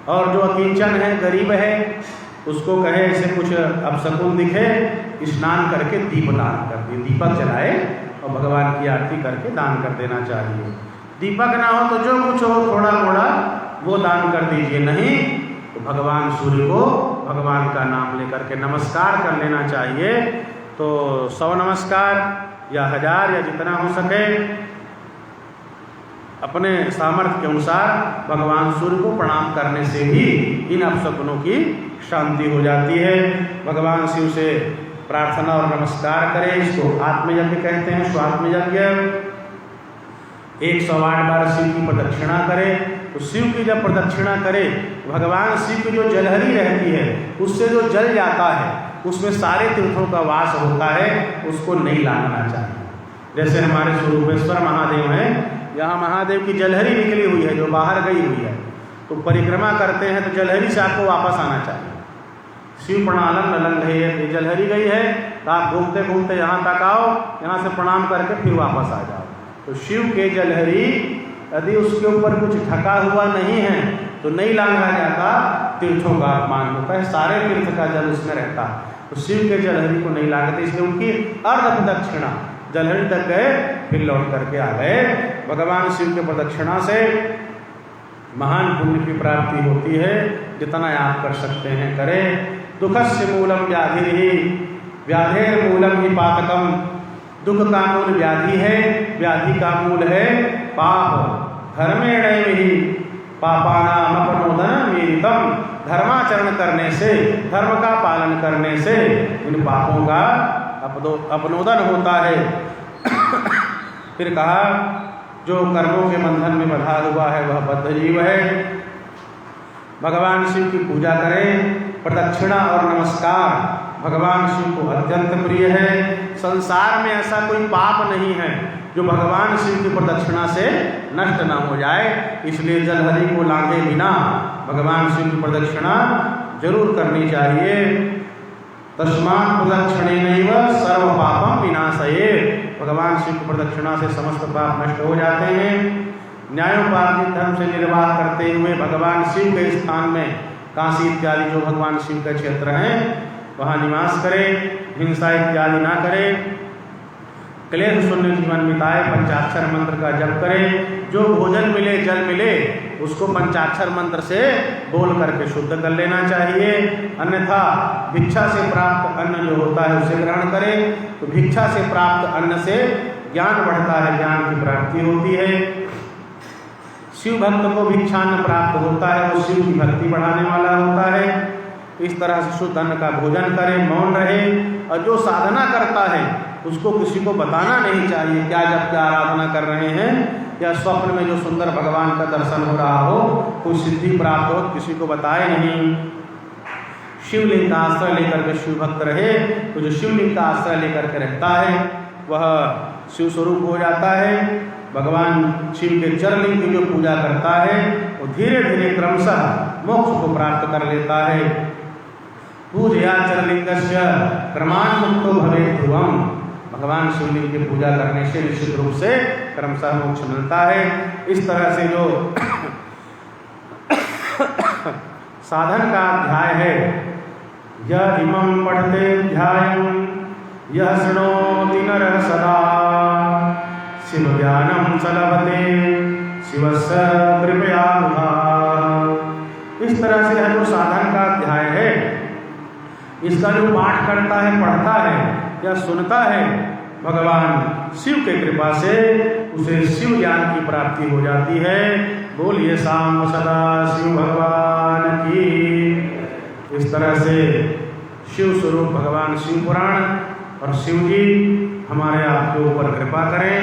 और जो अकिंचन है, गरीब है, उसको कहे ऐसे कुछ अपशकुन दिखे, स्नान करके दीप दान कर दे, दीपक जलाए और भगवान की आरती करके दान कर देना चाहिए। दीपक ना हो तो जो कुछ हो थोड़ा थोड़ा वो दान कर दीजिए, नहीं तो भगवान सूर्य को भगवान का नाम लेकर के नमस्कार कर लेना चाहिए। तो 100 नमस्कार या 1000 या जितना हो सके अपने सामर्थ्य के अनुसार भगवान सूर्य को प्रणाम करने से भी इन अपशकुनों की शांति हो जाती है। भगवान शिव से प्रार्थना और नमस्कार करें, इसको आत्मयज्ञ कहते हैं, स्वात्मयज्ञ। 108 बार शिव की प्रदक्षिणा करे। तो शिव की जब प्रदक्षिणा करे, भगवान शिव की जो जलहरी रहती है उससे जो जल जाता है उसमें सारे तीर्थों का वास होता है, उसको नहीं लाना चाहिए। जैसे हमारे स्वरूपेश्वर महादेव हैं, यहाँ महादेव की जलहरी निकली हुई है जो बाहर गई हुई है, तो परिक्रमा करते हैं तो जलहरी से आपको वापस आना चाहिए। शिव प्रणालम नलंघे, ये जलहरी गई है तो आप घूमते घूमते यहाँ तक आओ, यहाँ से प्रणाम करके फिर वापस आ जाओ। तो शिव के जलहरी यदि उसके ऊपर कुछ ढका हुआ नहीं है तो नहीं लांघा जाता, तीर्थों का अपमान होता है, सारे तीर्थ का जल उसमें रहता। तो शिव के जलहरी को नहीं लांघते, इसलिए उनकी अर्ध प्रदक्षिणा जलहरी तक गए फिर लौट करके आ गए। भगवान शिव के प्रदक्षिणा से महान पुण्य की प्राप्ति होती है, जितना आप कर सकते हैं करें। दुखस्य मूलम व्याधिर्हि, व्याधेर मूलम ही पातकम। दुख का मूल व्याधि है, व्याधि का मूल है पाप। धर्मेणैव ही पापानाम अपनोदन मीरितम, धर्माचरण करने से, धर्म का पालन करने से इन पापों का अपनोदन होता है। फिर कहा जो कर्मों के बंधन में बंधा हुआ है वह बद्ध जीव है। भगवान शिव की पूजा करें, प्रदक्षिणा और नमस्कार भगवान शिव को अत्यंत प्रिय है। संसार में ऐसा कोई पाप नहीं है जो भगवान शिव की प्रदक्षिणा से नष्ट न हो जाए, इसलिए जलहरी को लांघे बिना भगवान शिव की प्रदक्षिणा जरूर करनी चाहिए। तस्मात् प्रदक्षिणेनैव सर्व पापम विनाशये, भगवान शिव की प्रदक्षिणा से समस्त पाप नष्ट हो जाते हैं। न्यायोपार्जित धर्म से निर्वाह करते हुए भगवान शिव के स्थान में काशी इत्यादि जो भगवान शिव के क्षेत्र हैं वहाँ निवास करें, हिंसा इत्यादि ना करें, क्लेश शून्य जीवन बिताए, पंचाक्षर मंत्र का जप करें। जो भोजन मिले, जल मिले, उसको पंचाक्षर मंत्र से बोल करके शुद्ध कर लेना चाहिए। अन्यथा भिक्षा से प्राप्त अन्न जो होता है उसे ग्रहण करें। तो भिक्षा से प्राप्त अन्न से ज्ञान बढ़ता है, ज्ञान की प्राप्ति होती है। शिव भक्त को भिक्षान्न प्राप्त होता है, वो शिव की भक्ति बढ़ाने वाला होता है। इस तरह से शुद्ध अन्न का भोजन करें, मौन रहे। और जो साधना करता है उसको किसी को बताना नहीं चाहिए क्या जब क्या आराधना कर रहे हैं, या स्वप्न में जो सुंदर भगवान का दर्शन हो रहा हो, कोई सिद्धि प्राप्त हो, किसी को बताए नहीं। शिवलिंग का आश्रय लेकर के शिव भक्त रहे, तो जो शिवलिंग का आश्रय लेकर के रहता है वह शिव स्वरूप हो जाता है। भगवान शिव के चरलिंग की जो पूजा करता है वो धीरे धीरे क्रमशः मोक्ष को प्राप्त कर लेता है। पूजया चरलिंगस्य क्रमान मुक्तो भवेत् ध्रुवम्, भगवान शिवलिंग की पूजा करने से निश्चित रूप से क्रमशः मोक्ष मिलता है। इस तरह से जो साधन का अध्याय है, यह इमं पठते ध्यायं यह शृणोति नरः सदा, शिव ज्ञानं स लभते शिवस्य कृपयालुधा। इस तरह से जो साधन का अध्याय है, इसका जो पाठ करता है, पढ़ता है या सुनता है, भगवान शिव के कृपा से उसे शिव ज्ञान की प्राप्ति हो जाती है। बोलिए शाम सदा शिव भगवान की। इस तरह से शिव स्वरूप भगवान शिव पुराण और शिव जी हमारे आपके ऊपर कृपा करें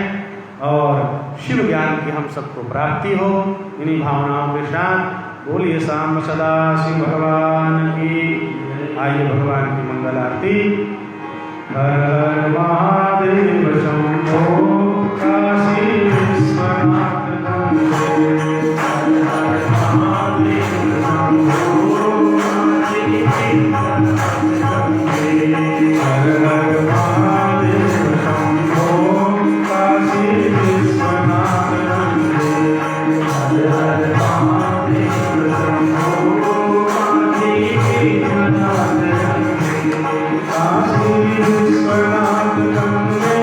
और शिव ज्ञान की हम सबको प्राप्ति हो। इन्हीं भावनाओं के साथ बोलिए शाम सदा शिव भगवान की। आइए भगवान की मंगल आरती। हर हर महादेव शंभो काशी विश्वनाथ गंगे। हर हर महादेव शंभो काशी विश्वनाथ गंगे। हर हर महादेव शंभो काशी विश्वनाथ गंगे। हर हर महादेव शंभो काशी विश्वनाथ गंगे। काशी विश्वनाथ गंगे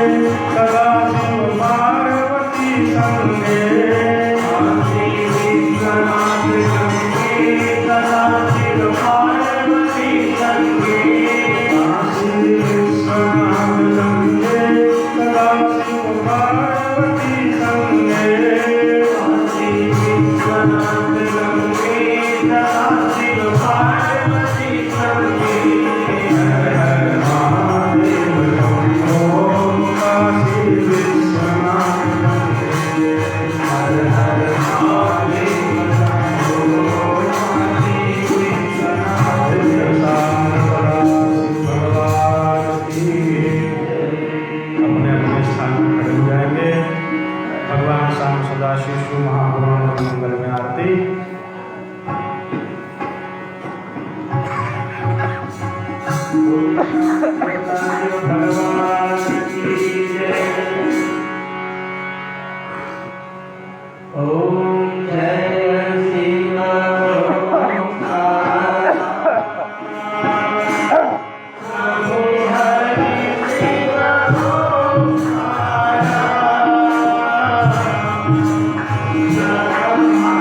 सदा शिव पार्वती संगे। काशी विश्वनाथ गंगे सदा शिव पार्वती संगे। काशी विश्वनाथ गंगे सदा शिव पार्वती संगे। काशी विश्वनाथ गंगे सदा शिव पार्वती संगे। हर हर महादेव शंभो काशी विश्वनाथ गंगे। हर हर महादेव शंभो काशी विश्वनाथ गंगे। भगवान की अपने अपने स्थान पर खड़े हो जाएंगे। भगवान शाम सदाशिव शिव महापुराण मंगल में आरती। भगवान की जय। ओम जय शिव ओंकार। प्रभु हरि शिव ओंकार। ब्रह्मा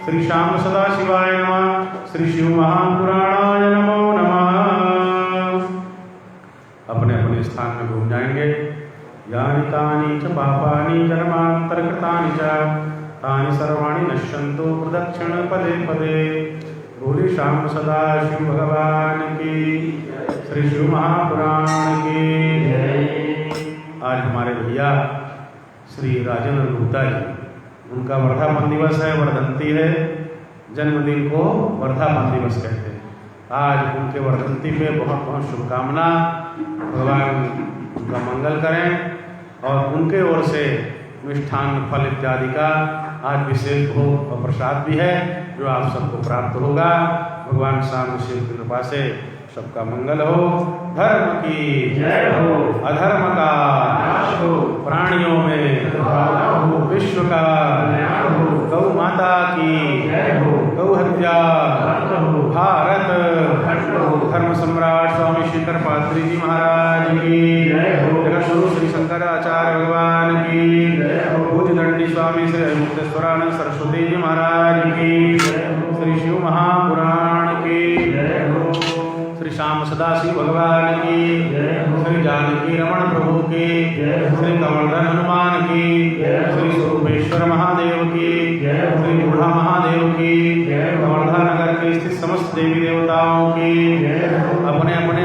श्री श्याम सदाशिवाय नमः। श्री शिव महापुराणाय नमो नमः। अपने अपने स्थान में घूम जाएंगे। यानि तानि च पापानि जन्मान्तरकृतानि च तानि सर्वाणि नश्यन्तु प्रदक्षिण पदे पदे। बोले श्याम सदाशिव भगवान की, श्री शिव महापुराण की। आज हमारे भैया श्री राजेंद्र गुप्ता जी, उनका वर्धापन दिवस है, वर्धंती है। जन्मदिन को वर्धापन दिवस कहते हैं। आज उनके वर्धंती पे बहुत बहुत शुभकामना। भगवान उनका मंगल करें और उनके ओर से मिष्ठान फल इत्यादि का आज विशेष भोग और प्रसाद भी है जो आप सबको प्राप्त होगा। भगवान श्याम शिव की कृपा से सबका मंगल हो। धर्म की
जय हो,
अधर्म का
नाश हो,
प्राणियों में
भावना हो,
विश्व का
कल्याण हो,
गौ माता की
जय हो,
गौ हत्या
भक्त हो,
भारत
भक्त हो,
धर्म सम्राट स्वामी श्रीकर पात्री जी महाराज की
जय हो,
जगतगुरु श्री शंकराचार्य भगवान की
जय हो,
भुज दंडी स्वामी श्री मुक्तेश्वरानंद सरस्वती जी महाराज की
जय हो,
श्री शिव महापुराण की
जय हो,
श्री श्याम सदाशिव भगवान की
जय हो,
श्री जानकी रमण प्रभु की
जय हो,
श्री कमलधर हनुमान की
जय हो,
श्री स्वरूपेश्वर महादेव की
जय हो,
श्री बूढ़ा महादेव की
जय हो,
कमलधर नगर के स्थित समस्त देवी देवताओं की
जय हो,
अपने अपने